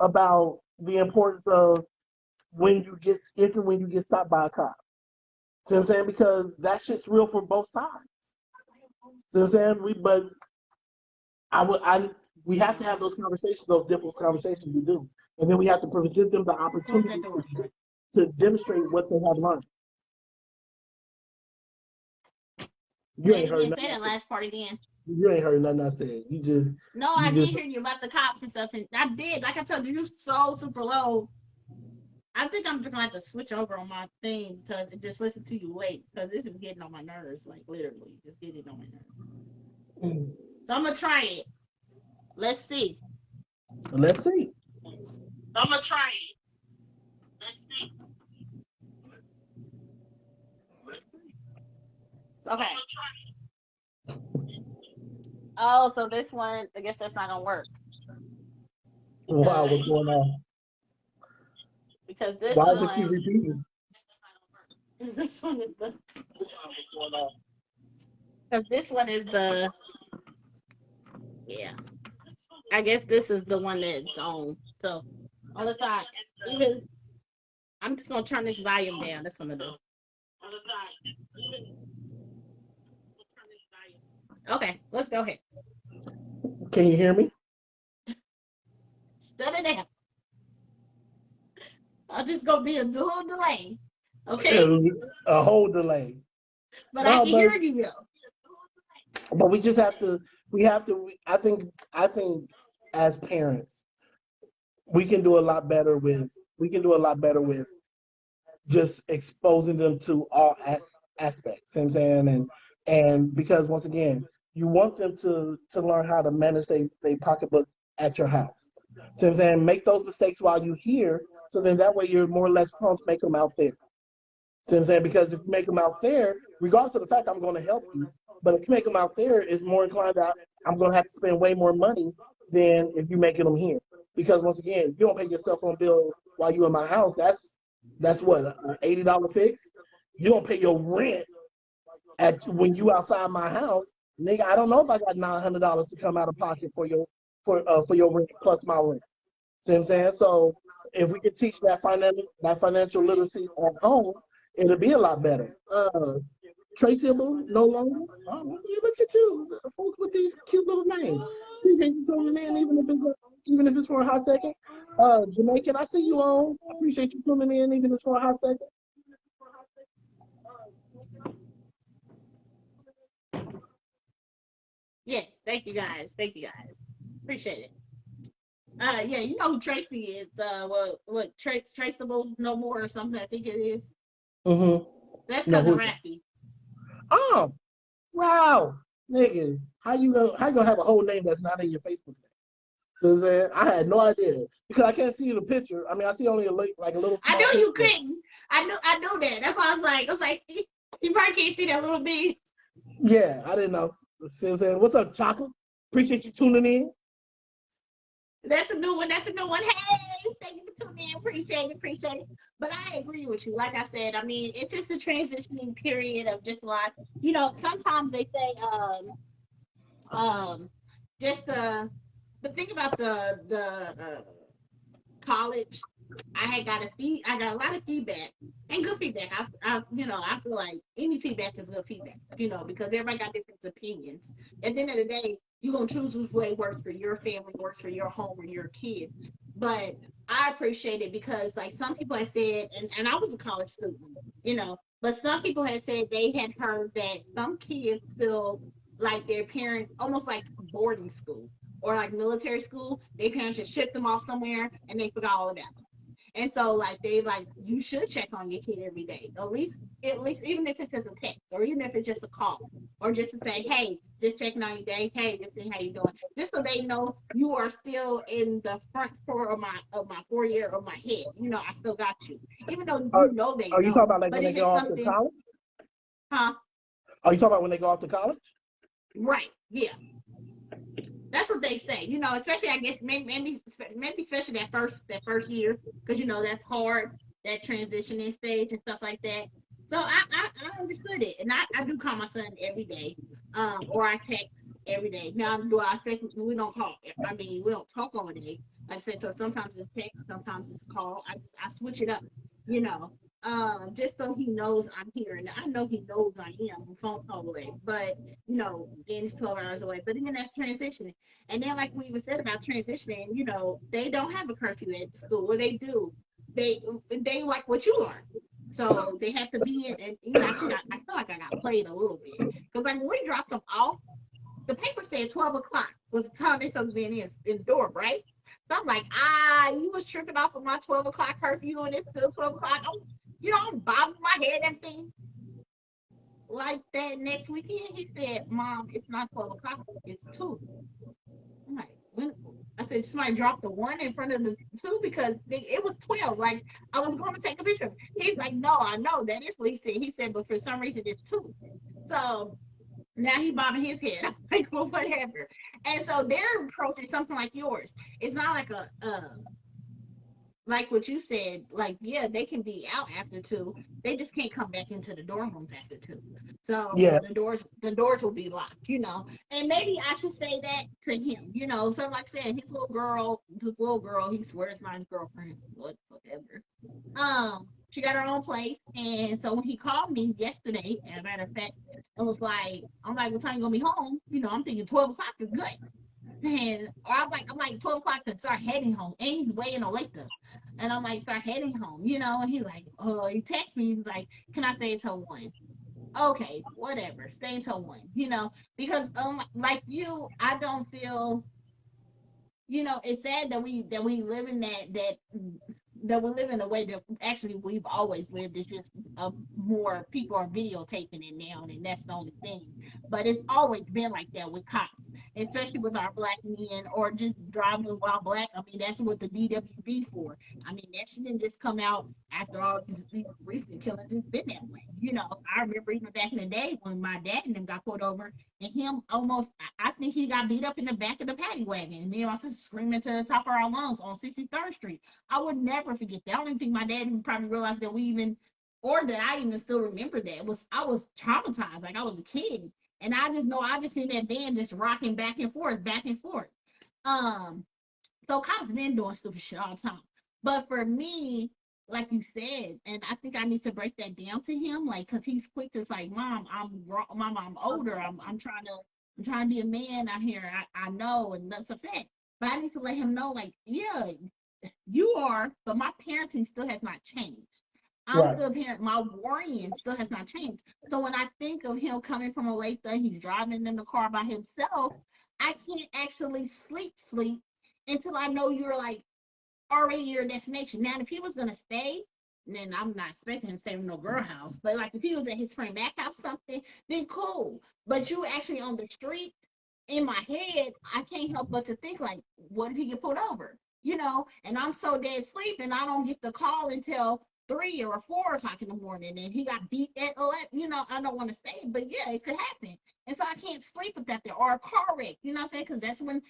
about the importance of when you get stopped by a cop. See what I'm saying? Because that shit's real for both sides. See what I'm saying? We have to have those conversations, those difficult conversations we do. And then we have to present them the opportunity to demonstrate what they have learned. You ain't heard nothing. Say that last part again. You ain't heard nothing I said. I did hear you about the cops and stuff. And I did. Like I told you, you're so super low. I think I'm just gonna have to switch over on my thing because it just listen to you late because this is getting on my nerves, like literally, just getting on my nerves. So I'm gonna try it. Let's see. I'm gonna try it. Let's see. Okay. Oh, so this one, I guess that's not gonna work. Wow, what's going on? Because this Why one. does it keep repeating? This one is the. Because this one is the. Yeah. I guess this is the one that's on. So on the side, I'm just gonna turn this volume down. That's what I'm gonna do. On the side, okay, let's go ahead. Can you hear me? Shut it down. I'm just gonna be a little delay. Okay. A whole delay. But I can hear you though. But we just have to. I think as parents, we can do a lot better with just exposing them to all aspects. You know what I'm saying? And because once again, you want them to learn how to manage their pocketbook at your house. So I'm saying make those mistakes while you're here, so then that way you're more or less prone to make them out there. See what I'm saying? Because if you make them out there, regardless of the fact I'm going to help you, but if you make them out there, it's more inclined that I'm going to have to spend way more money than if you making them here. Because once again, if you don't pay your cell phone bill while you in my house, that's what, an $80 fix. You don't pay your rent at when you outside my house, nigga. I don't know if I got $900 to come out of pocket for your rent plus my rent. See what I'm saying? So if we could teach that financial literacy at home, it'll be a lot better. Traceable no longer. Oh, look at you, folks with these cute little names. Appreciate you tuning in, even if it's for a hot second. Jamaican, I see you on. I appreciate you tuning in, even if it's for a hot second. Yes, thank you guys. Thank you guys. Appreciate it. Yeah, you know who Tracy is. Traceable no more or something. I think it is. That's No, cousin who? Raffy. Oh, wow, nigga, how you gonna have a whole name that's not in your Facebook name? You know what I'm saying? I had no idea because I can't see the picture. I mean, I see only like a little I small knew you picture. couldn't. I knew that. That's why I was like, you probably can't see that little bit. Yeah, I didn't know. See what I'm saying? What's up, Chocolate? Appreciate you tuning in. That's a new one. That's a new one. Hey, thank you for tuning in. Appreciate it. Appreciate it. But I agree with you. Like I said, I mean, it's just a transitioning period of just like, sometimes they say, um, just but think about the college. I got a lot of feedback and good feedback. I feel like any feedback is good feedback, because everybody got different opinions. At the end of the day, you're gonna choose which way works for your family, works for your home or your kid. But I appreciate it because like some people had said, and I was a college student, but some people had said they had heard that some kids feel like their parents almost like boarding school or like military school, their parents just shipped them off somewhere and they forgot all about them. And so like they like you should check on your kid every day. At least even if it's just a text or even if it's just a call. Or just to say, hey, just checking on your day, hey, just seeing how you doing. Just so they know you are still in the front four of my 4 year of my head. I still got you. Even though Are, they are you talking know. about like when But they it's go just off to something, college? huh? Are you talking about when they go off to college? Right. Yeah. That's what they say, especially I guess maybe especially that first year, because that's hard, that transitioning stage and stuff like that. So I understood it, and I do call my son every day, or I text every day. Now do I expect we don't call? I mean we don't talk all day. Like I said, so sometimes it's text, sometimes it's a call. I switch it up, you know. Just so he knows I'm here, and I know he knows I am. I'm phone call away, but then it's 12 hours away. But then that's transitioning. And then, like we even said about transitioning, they don't have a curfew at school, or they do. They like what you are. So they have to be in, and I feel like I got played a little bit because like when we dropped them off, the paper said 12 o'clock was the time they supposed to be in the door, right? So I'm like, you was tripping off of my 12 o'clock curfew, and it's still 12 o'clock. I'm bobbing my head and everything like that. Next weekend, he said, "Mom, it's not 12 o'clock. It's 2." I'm like, when I said somebody dropped the one in front of the two because it was 12. Like I was going to take a picture. He's like, no, I know that is what he said. He said, but for some reason it's 2. So now he bobbing his head. I'm like, well, whatever. And so they're approaching something like yours. It's not like like what you said, like, yeah, they can be out after 2. They just can't come back into the dorm rooms after 2. So Yeah. the doors will be locked. And maybe I should say that to him. So like I said, his little girl, he swears it's not his girlfriend, whatever. She got her own place. And so when he called me yesterday, as a matter of fact, it was like, I'm like, what time you gonna be home? I'm thinking 12 o'clock is good. And or I'm like 12 o'clock to start heading home, and he's waiting on Lake. And I'm like, start heading home. And he's like, he texts me, he's like, can I stay until 1? Okay, whatever, stay until 1. Because like you, I don't feel, it's sad that we live in that that we live in the way that actually we've always lived. It's just more people are videotaping it now, and that's the only thing. But it's always been like that with cops, especially with our black men or just driving while black. I mean, that's what the DWB for. I mean, that shouldn't just come out after all these recent killings. It's been that way. You know, I remember even back in the day when my dad and them got pulled over, and him almost, I think he got beat up in the back of the paddy wagon, and me and my sister screaming to the top of our lungs on 63rd Street. I would never forget that. I don't even think my dad even probably realized that we even, or that I even still remember that. It was, I was traumatized, like I was a kid, and I just know I just seen that band just rocking back and forth, back and forth. Um, so cops been doing stupid shit all the time. But for me, like you said, and I think I need to break that down to him, like, cause he's quick to say, "Mom, Mom, I'm older. I'm trying to be a man out here. I know," and that's upset. But I need to let him know, like, yeah, you are, but my parenting still has not changed. I'm Right. still a parent. My worrying still has not changed. So when I think of him coming from Olathe, he's driving in the car by himself. I can't actually sleep until I know you're like already your destination. Now, if he was gonna stay, then I'm not expecting him to stay in no girl house. But like if he was at his friend back house something, then cool. But you actually on the street, in my head, I can't help but to think like, what if he get pulled over? You know, and I'm so dead asleep and I don't get the call until 3 or 4 o'clock in the morning and he got beat at 11. You know, I don't want to say, but yeah, it could happen. And so I can't sleep with that there or a car wreck, you know what I'm saying? Because that's when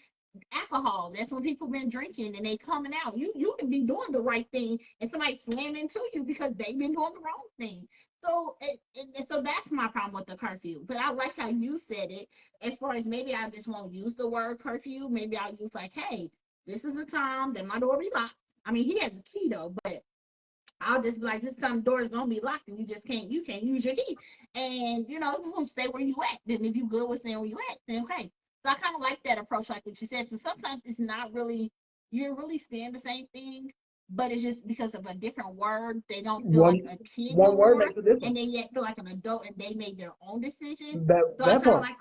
alcohol. That's when people been drinking and they coming out. You can be doing the right thing and somebody slam into you because they've been doing the wrong thing. So and so that's my problem with the curfew. But I like how you said it. As far as maybe I just won't use the word curfew. Maybe I'll use like, hey, this is a time that my door be locked. I mean, he has a key though, but I'll just be like, this time the door is gonna be locked and you can't use your key. And you know, just gonna stay where you at. Then if you good with staying where you at, then okay. So I kind of like that approach, like what you said. So sometimes it's not really, you're really saying the same thing, but it's just because of a different word. They don't feel like One a kid no one word more, makes a and difference. they yet feel like an adult and they made their own decision. So I That kind of part. like,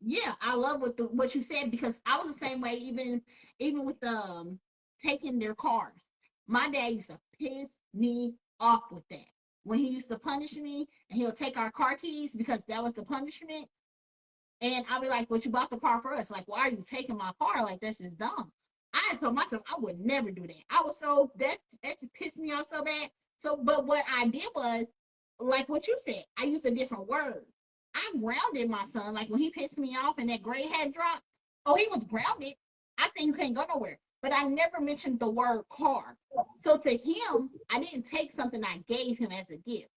yeah, I love what you said because I was the same way, even with taking their cars. My dad used to piss me off with that. When he used to punish me and he'll take our car keys because that was the punishment. And I'll be like, "But you bought the car for us. Like, why are you taking my car? Like, that's just dumb." I had told myself I would never do that. I was so that just pissed me off so bad. So, but what I did was, like what you said, I used a different word. I grounded my son. Like when he pissed me off and that gray had dropped. Oh, he was grounded. I said you can't go nowhere. But I never mentioned the word car. So to him, I didn't take something I gave him as a gift.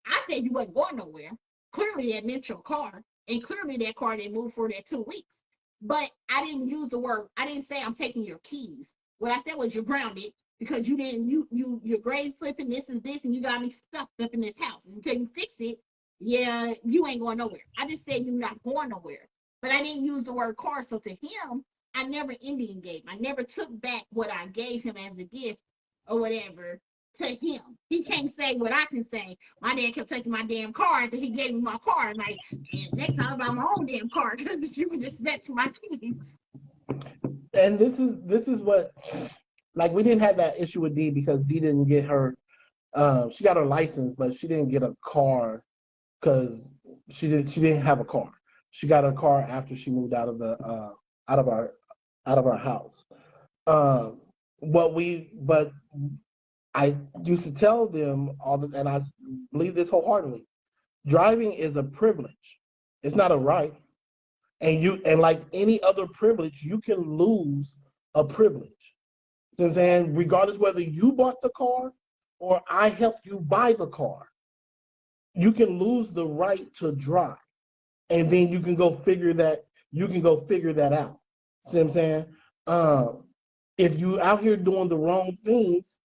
I said you wasn't going nowhere. Clearly, that meant your car, and clearly that car didn't move for that 2 weeks. But I didn't use the word. I didn't say I'm taking your keys. What I said was you're grounded because you didn't your grade slipping. This is this, and you got me stuck up in this house. And until you fix it, yeah, you ain't going nowhere. I just said you're not going nowhere. But I didn't use the word car. So to him, I never Indian gave. I never took back what I gave him as a gift or whatever to him. He can't say what I can say. My dad kept taking my damn car after he gave me my car. And like, and next time I buy my own damn car because you can just snatch my keys. And this is what, like, we didn't have that issue with D because D didn't get her. She got her license, but she didn't get a car because she didn't have a car. She got a car after she moved out of the out of our out of our house. Um, but I used to tell them and I believe this wholeheartedly. Driving is a privilege. It's not a right. And like any other privilege, you can lose a privilege. See what I'm saying? Regardless whether you bought the car or I helped you buy the car, you can lose the right to drive. And then you can go figure that out. See what I'm saying? Um, if you out here doing the wrong things,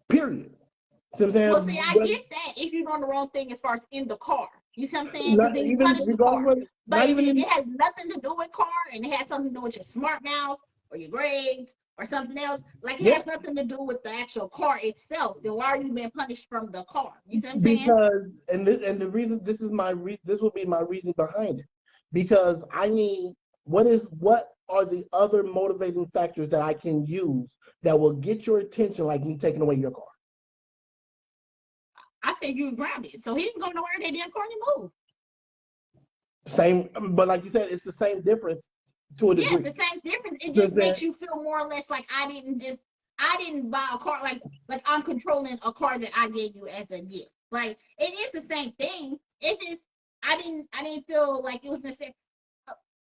period. See what I'm Well, see, saying? I But get that if you're doing the wrong thing as far as in the car. You see what I'm saying? Because not then you even punish the regardless car. whether, But not if even it has nothing to do with car and it has something to do with your smart mouth or your grades or something else, like it yeah, has nothing to do with the actual car itself, then why are you being punished from the car? You see what I'm saying? because the reason this is this will be my reason behind it, because I need what are the other motivating factors that I can use that will get your attention, like me taking away your car? I said you were grounded, so he didn't go nowhere. That damn car didn't move. Same, but like you said, it's the same difference to a degree. Yes, the same difference. It just makes you feel more or less like I didn't buy a car like I'm controlling a car that I gave you as a gift. Like it is the same thing. It's just I didn't feel like it was necessary.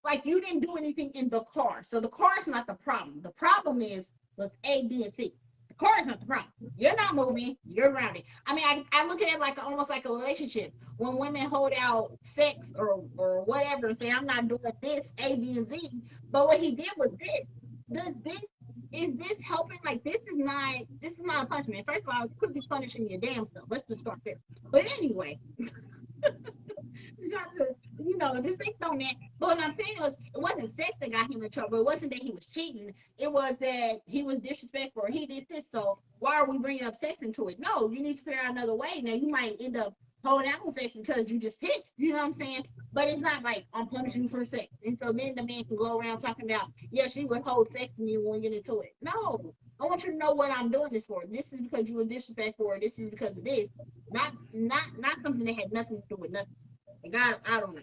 Like you didn't do anything in the car. So the car is not the problem. The problem was A, B, and C. The car is not the problem. You're not moving, you're grounded. I mean, I look at it like almost like a relationship. When women hold out sex or whatever and say, I'm not doing this, A, B, and Z. But what he did was this. Does this is this helping? Like this is not a punishment. First of all, it could be punishing your damn self. Let's just start there. But anyway, not to, just think on that. But what I'm saying was, it wasn't sex that got him in trouble. It wasn't that he was cheating. It was that he was disrespectful. Or he did this. So why are we bringing up sex into it? No, you need to figure out another way. Now you might end up holding out on sex because you just pissed. You know what I'm saying? But it's not like I'm punishing you for sex. And so then the man can go around talking about, yeah, she would hold sex to me when we get into it. No. I want you to know what I'm doing this for. This is because you were disrespectful, or this is because of this. Not something that had nothing to do with nothing. Like I don't know.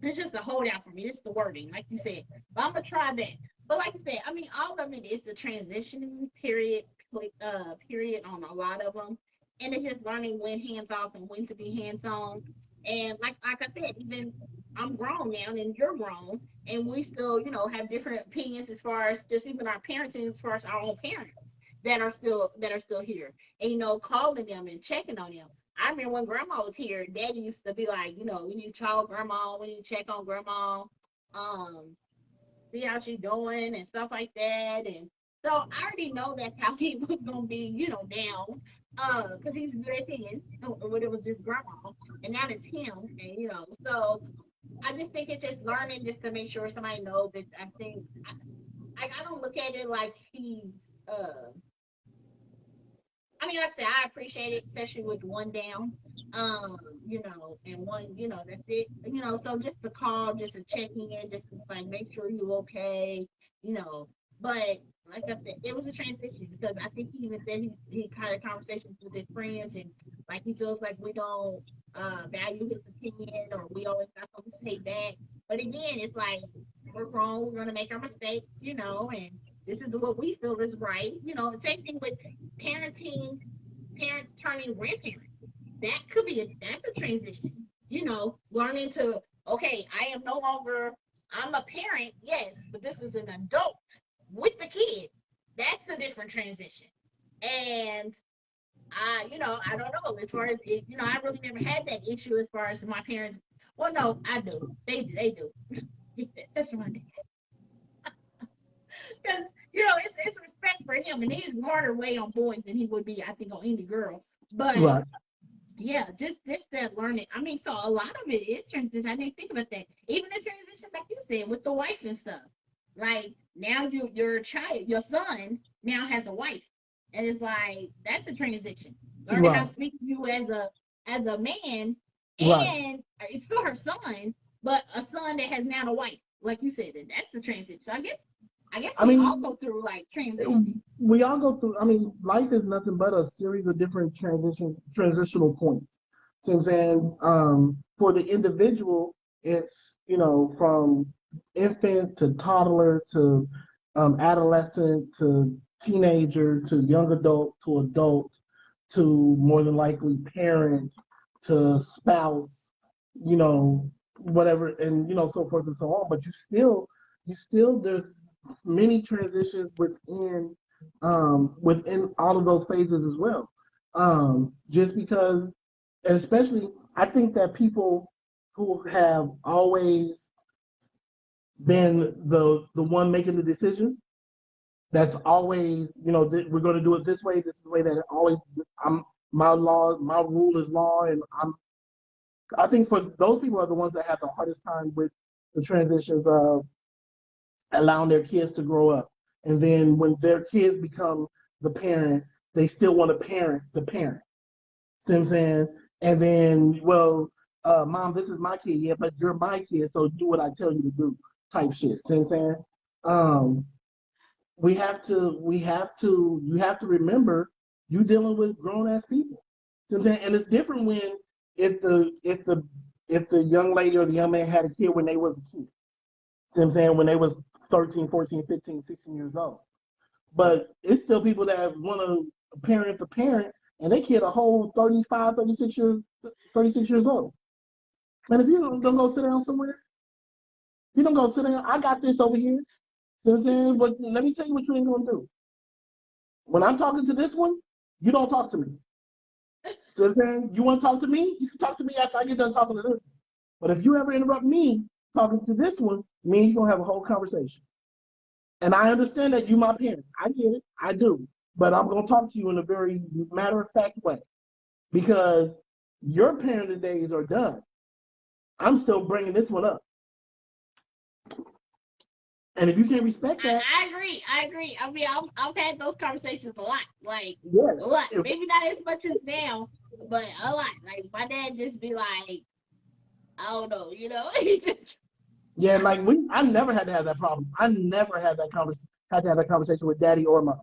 It's just a holdout for me. It's the wording, like you said. But I'm gonna try that. But like I said, I mean, all of it is a transitioning period on a lot of them, and it's just learning when hands off and when to be hands on. And like I said, even I'm grown now, and you're grown, and we still, have different opinions as far as just even our parenting, as far as our own parents that are still here, and calling them and checking on them. I remember when grandma was here, daddy used to be like, we need to call grandma, we need to check on grandma, um, see how she's doing and stuff like that. And so I already know that's how he was gonna be, down. Because he's good at things, when it was his grandma, and now it's him, and so I just think it's just learning just to make sure somebody knows that I think I don't look at it like he's I mean, like I said, I appreciate it, especially with one down, and one, that's it, so just the call, just a checking in, just to like make sure you're okay, you know, but like I said, it was a transition because I think he even said he had conversations with his friends and like he feels like we don't value his opinion or we always got something to say back. But again, it's like we're grown, we're gonna make our mistakes, and this is what we feel is right. Same thing with parenting, parents turning grandparents. That's a transition. Learning to okay, I am no longer I'm a parent, yes, but this is an adult with the kid. That's a different transition. And I don't know as far as it, I really never had that issue as far as my parents. Well, no, I do. They do. That's my dad. Because it's respect for him, and he's harder way on boys than he would be, I think, on any girl. But Right. yeah, just that learning. I mean, so a lot of it is transition. I didn't think about that. Even the transition, like you said, with the wife and stuff. Like now, your child, your son, now has a wife, and it's like that's a transition. Learning how Right. to speak to you as a man, Right. and it's still her son, but a son that has now a wife. Like you said, that's the transition. So I guess I we all mean, go through like transitioning. we all go through. I mean, life is nothing but a series of different transitional points. See what I'm saying? For the individual, it's from infant to toddler to adolescent to teenager to young adult to more than likely parent to spouse, whatever, and so forth and so on. But you still there's many transitions within all of those phases as well. Just because, and especially, I think that people who have always been the one making the decision, that's always, we're going to do it this way. This is the way that it always. I'm my rule is law, and I think for those people are the ones that have the hardest time with the transitions of allowing their kids to grow up. And then when their kids become the parent, they still want to parent the parent. See what I'm saying? And then, well, mom, this is my kid, yeah, but you're my kid, so do what I tell you to do, type shit. See what I'm saying? um, you have to remember you dealing with grown ass people. And it's different when if the if the if the young lady or the young man had a kid when they was a kid. You know what I'm saying? When they was 13, 14, 15, 16 years old. But it's still people that want to parent the parent and they kid a whole 35, 36 years old. And if you don't go sit down somewhere, you don't go sit down, I got this over here. You know what I'm saying? But let me tell you what you ain't gonna do. When I'm talking to this one, you don't talk to me. You know what I'm saying? You want to talk to me? You can talk to me after I get done talking to this one. But if you ever interrupt me talking to this one, me and you gonna have a whole conversation. And I understand that you my parent. I get it. I do. But I'm gonna talk to you in a very matter of fact way because your parenting days are done. I'm still bringing this one up. And if you can't respect that, I agree. I agree. I mean, I've had those conversations a lot, like yeah, a lot. Maybe not as much as now, but a lot. Like my dad just be like, I don't know, he just. Yeah, like I never had to have that problem. I never had that had to have that conversation with daddy or mom,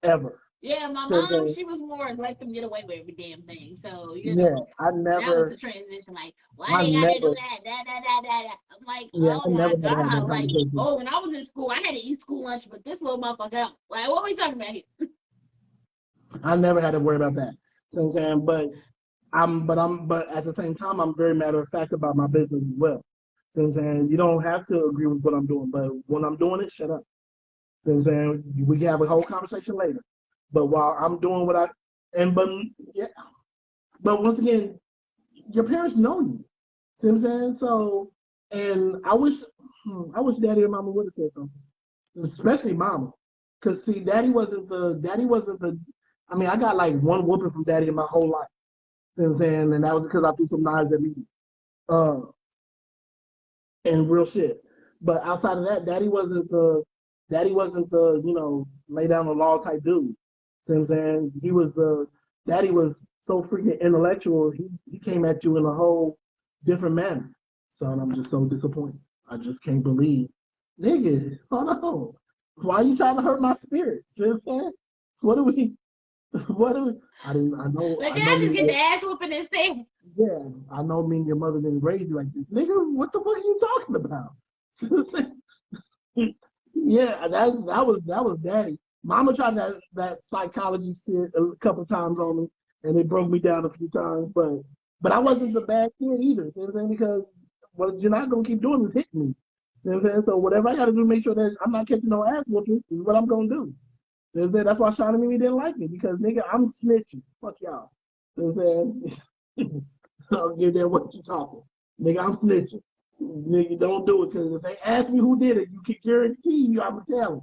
ever. Yeah, my mom, she was more let them get away with every damn thing. So, yeah, I that was never. the transition. Like, why they gotta do that? That. I'm like, Yeah, oh I my never had to have that God. Like, conversation. when I was in school, I had to eat school lunch, but this little motherfucker out. Like, what are we talking about here? I never had to worry about that. So I'm saying, but at the same time, I'm very matter of fact about my business as well. So I'm saying, you don't have to agree with what I'm doing, but when I'm doing it, shut up. So I'm saying, we can have a whole conversation later. But while I'm doing what yeah, but once again, your parents know you. See what I'm saying? So, and I wish daddy or mama would have said something, especially mama. Cause see, daddy wasn't the, I mean, I got like one whooping from daddy in my whole life. You know what I'm saying? And that was because I threw some knives at me. Uh, and real shit. But outside of that, daddy wasn't the, lay down the law type dude. You know what I'm saying? Daddy was so freaking intellectual, he came at you in a whole different manner. Son, I'm just so disappointed. I just can't believe. Nigga, hold on. Why are you trying to hurt my spirit? See what I'm saying? What do we what do we I didn't But I did know I just me. get the ass whooping instead? Yeah, I know me and your mother didn't raise you like this. Nigga, what the fuck are you talking about? Yeah, that was daddy. Mama tried that psychology shit a couple times on me, and it broke me down a few times. But I wasn't the bad kid either. See what I'm saying? Because what you're not gonna keep doing is hitting me. See what I'm saying? So whatever I got to do to make sure that I'm not catching no ass whooping is what I'm gonna do. See what I'm saying? That's why Sean and Mimi didn't like me because nigga, I'm snitching. Fuck y'all. See what I'm saying? I don't give them what you talking. Nigga, I'm snitching. Nigga, don't do it because if they ask me who did it, you can guarantee you I'm gonna tell them.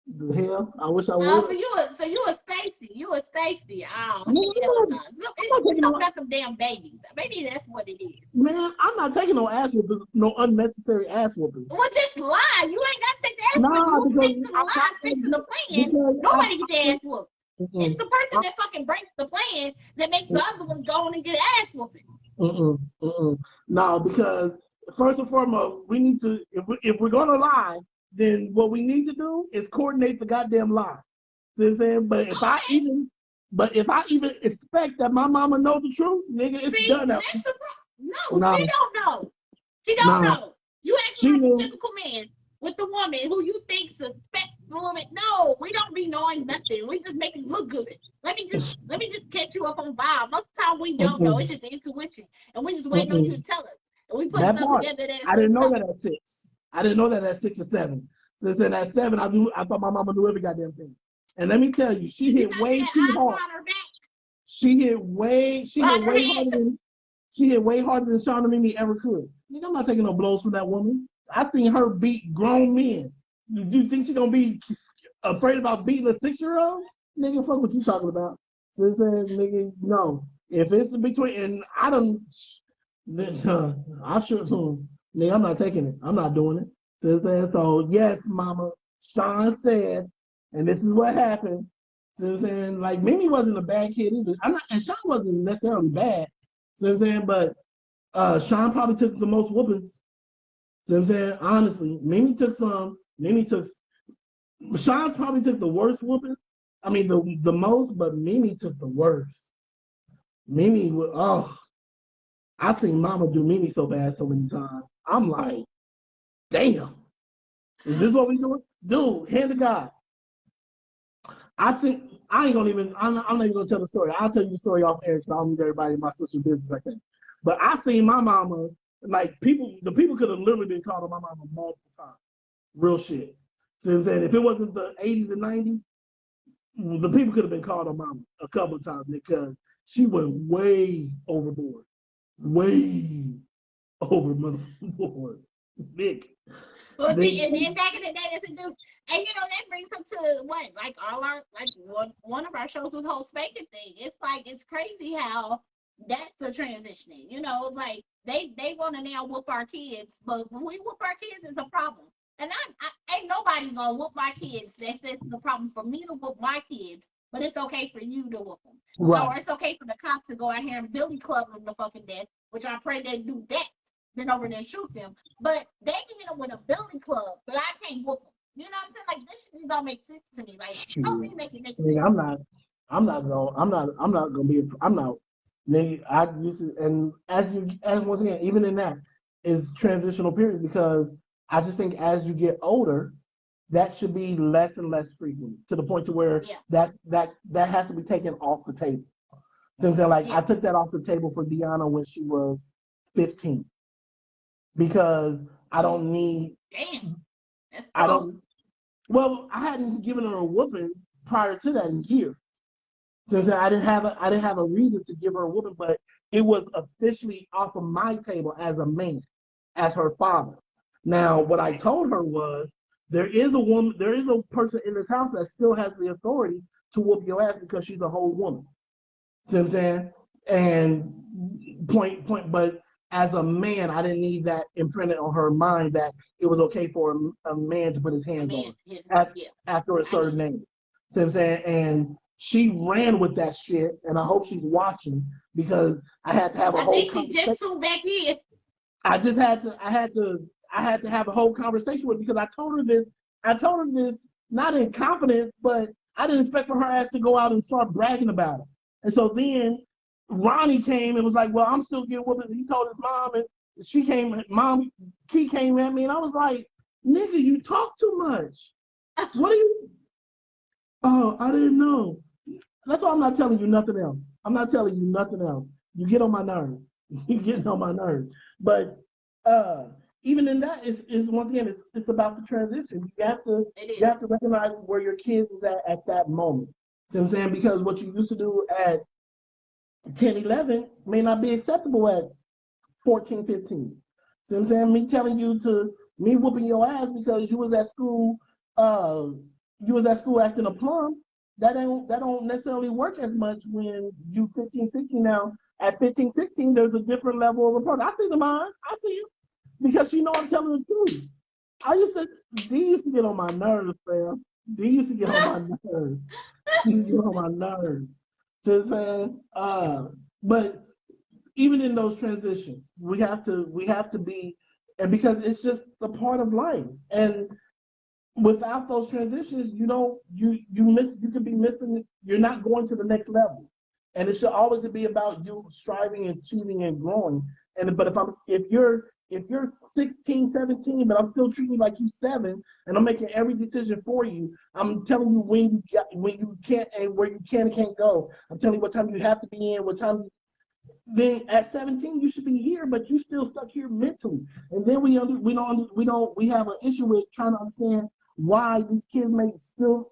The hell, I wish I Oh, would. so you were Stacy. You were Stacy. Oh, I'm hell no. not It's taking something no about them damn babies. Maybe that's what it is. man. I'm not taking no ass whoopers, no unnecessary ass whoopers. Well, just lie. You ain't got to take the ass whooping. Nah, You because stick to the I'm lie, not stick to the plan. because Nobody get their ass whooped. It's mm-mm, the person that fucking breaks the plan that makes the other ones go on and get ass whooping. no, because first and foremost, we need to if we're gonna lie, then what we need to do is coordinate the goddamn lie. See what I'm saying? Okay. But if I even expect that my mama know the truth, nigga, it's See, done out. that's the problem. No, Nah, she don't know. She don't nah, know. You acting she like a knew. typical man with the woman who you think suspects the woman. No, we don't be knowing nothing. We just make it look good. Let me just catch you up on vibe. Most of the time we don't know. It's just the intuition, and we just waiting on you to tell us. And we put That something part. together that's I didn't supposed know to. that at 6. I didn't know that at 6 or 7. So at 7, I thought my mama knew every goddamn thing. And let me tell you, she Did you hit not see way that too eye hard. behind her back, She hit behind her way head? harder than Shauna Mimi ever could. Nigga, I'm not taking no blows from that woman. I seen her beat grown men. You think she gonna be afraid about beating a 6-year-old? Nigga, fuck what you talking about. So nigga, no. If it's between, and I don't, I should, nigga, I'm not taking it. I'm not doing it. So yes, mama, Sean said, and this is what happened. So like Mimi wasn't a bad kid either. And Sean wasn't necessarily bad. But Sean probably took the most whoopings. Honestly, Mimi took some, Mimi took. Sean probably took the worst whooping. I mean, the most, but Mimi took the worst. Mimi, oh, I seen Mama do Mimi so bad so many times. I'm like, damn, is this what we doing? Dude, hand to God. I think I ain't gonna even. I'm not even gonna tell the story. I'll tell you the story off air because I don't need everybody in my sister's business like that. But I seen my mama like people. The people could have literally been called on my mama multiple times. Real shit. See what I'm saying? If it wasn't the 80s and 90s, the people could have been called on mama a couple of times because she went way overboard. Way overboard. Nick. Well, see, and then back in the day, that's a dude. And that brings them to what, like one of our shows with the whole spanking thing. It's like it's crazy how that's a transitioning. Like they want to now whoop our kids, but when we whoop our kids, it's a problem. And I ain't nobody gonna whoop my kids. That's the problem for me to whoop my kids, but it's okay for you to whoop them. Right. Or it's okay for the cops to go out here and billy club them to fucking death, which I pray they do that. Then over there and shoot them. But they can hit them with a billy club, but I can't whoop them. You know what I'm saying? Like this shit just don't make sense to me. Like help me make it make sense. I'm not gonna be. I'm not. Nigga, I used to, and as once again, even in that is transitional period because I just think as you get older, that should be less and less frequent to the point to where that has to be taken off the table. So I'm saying, like I took that off the table for Deanna when she was 15 because I don't need. Damn, that's I don't. Well, I hadn't given her a whooping prior to that in years. Since I didn't have a reason to give her a whooping, but it was officially off of my table as a man, as her father. Now, what I told her was there is a person in this house that still has the authority to whoop your ass because she's a whole woman. See what I'm saying? And point, but as a man, I didn't need that imprinted on her mind that it was okay for a man to put his hands on her after a certain age. See what I'm saying? And she ran with that shit, and I hope she's watching because I had to have a whole conversation. I think she just tuned back in. I had to have a whole conversation with her because I told her this not in confidence, but I didn't expect for her ass to go out and start bragging about it. And so then Ronnie came and was like, well, I'm still getting whooping. He told his mom, and Key came at me, and I was like, nigga, you talk too much. What are you? Oh, I didn't know. That's why I'm not telling you nothing else. I'm not telling you nothing else. You get on my nerves. You get on my nerves. But even in that, is once again, it's about the transition. You have to recognize where your kids is at that moment. See what I'm saying? Because what you used to do at 10, 11 may not be acceptable at 14, 15. See what I'm saying? Me whooping your ass because you was at school acting a plum. That don't necessarily work as much when you 15, 16 now. At 15, 16, there's a different level of approach. I see the minds. I see it. Because I'm telling the truth. D used to get on my nerves, fam. D used to get on my nerves. He used to get on my nerves. But even in those transitions, we have to be, and because it's just a part of life. And without those transitions, you could be missing. You're not going to the next level, and it should always be about you striving and achieving and growing. But if you're 16, 17, but I'm still treating you like you 7, and I'm making every decision for you. I'm telling you when you can't and where you can and can't go. I'm telling you what time you have to be in, what time. Then at 17 you should be here, but you still stuck here mentally. And then we have an issue with trying to understand why these kids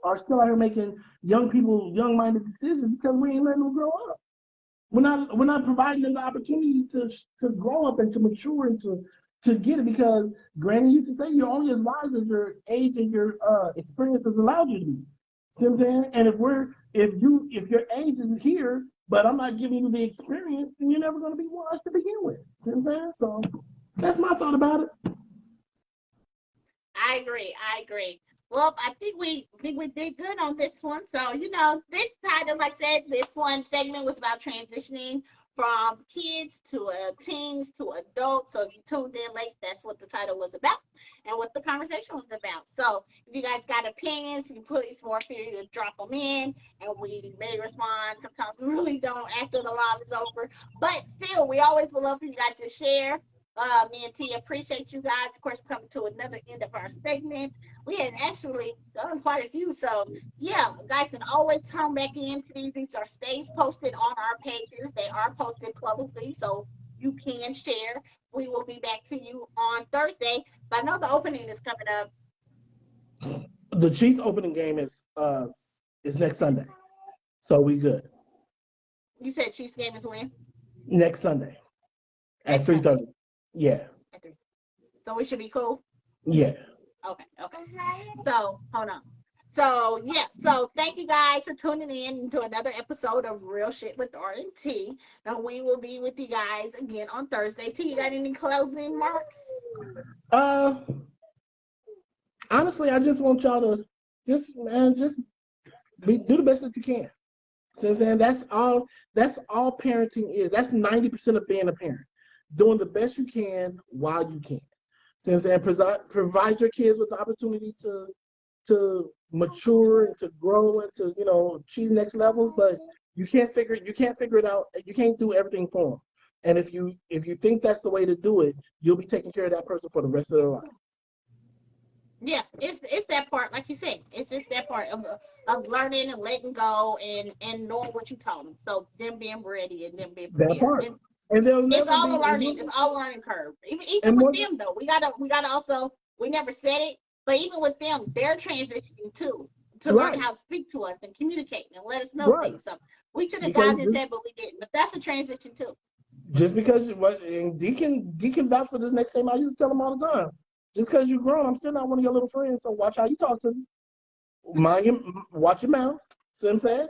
are still out here making young-minded decisions because we ain't letting them grow up. We're not providing them the opportunity to grow up and to mature and to get it, because Granny used to say you're only as wise as your age and your experience has allowed you to be. See what I'm saying? And if your age is here, but I'm not giving you the experience, then you're never going to be wise to begin with. See what I'm saying? So that's my thought about it. I agree. Well, I think we did good on this one. So, this title, like I said, this one segment was about transitioning from kids to teens to adults. So if you tuned in late, that's what the title was about and what the conversation was about. So if you guys got opinions, you please more free to drop them in, and we may respond. Sometimes we really don't after the live is over, but still, we always would love for you guys to share. Me and T appreciate you guys. Of course, we're coming to another end of our segment. We had actually done quite a few, so yeah, guys can always turn back into these. These are stays posted on our pages. They are posted publicly, so you can share. We will be back to you on Thursday. But I know the opening is coming up. The Chiefs opening game is next Sunday, so we good. You said Chiefs game is when? Next Sunday at 3:30. Yeah. So we should be cool. Yeah. Okay. So hold on. So yeah. So thank you guys for tuning in to another episode of Real Shyt with R&T. And we will be with you guys again on Thursday. T, you got any closing remarks? Honestly, I just want y'all to do the best that you can. See what I'm saying? That's all parenting is. That's 90% of being a parent. Doing the best you can while you can. See what I'm saying? Provide your kids with the opportunity to mature and to grow and to, achieve next levels, but you can't figure it out. You can't do everything for them. And if you think that's the way to do it, you'll be taking care of that person for the rest of their life. Yeah, it's that part, like you said. It's just that part of learning and letting go and knowing what you taught them. So them being ready and them being prepared. That part. And it's all a learning. It's all a learning curve. Even with them though, we gotta also. We never said it, but even with them, they're transitioning too to learn how to speak to us and communicate and let us know things. So we should have gotten this, but we didn't. But that's a transition too. Just because and Deacon vouch for this next time, I used to tell him all the time. Just because you're grown, I'm still not one of your little friends. So watch how you talk to me. Watch your mouth. See what I'm saying?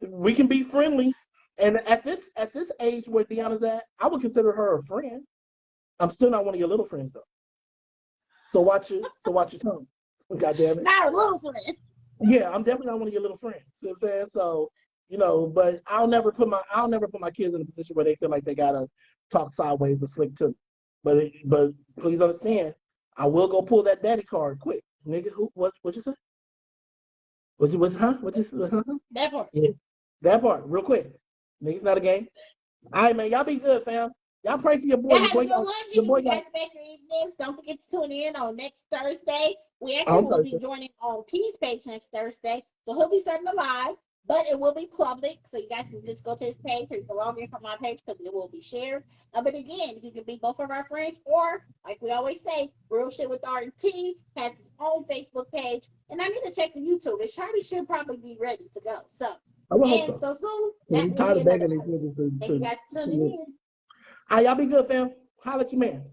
We can be friendly. And at this age where Deanna's at, I would consider her a friend. I'm still not one of your little friends though. So watch your tongue. God damn it. Not a little friend. Yeah, I'm definitely not one of your little friends. See what I'm saying? So, but I'll never put my kids in a position where they feel like they gotta talk sideways or slick to me. But please understand, I will go pull that daddy card quick. Nigga, what you say? What you That part. Yeah. That part, real quick. Nigga's not a game. All right, man. Y'all be good, fam. Y'all pray for your boy. Your boy got Don't forget to tune in on next Thursday. We actually will be joining on T's page next Thursday. So he'll be starting the live, but it will be public. So you guys can just go to his page or you can log in from my page because it will be shared. But again, you can be both of our friends, or like we always say, Real Shyt with R&T has his own Facebook page. And I need to check the YouTube. It should probably be ready to go. So so soon. I'm tired of begging these niggas Thank you guys for tuning in. All right, y'all be good, fam. Holla at your man.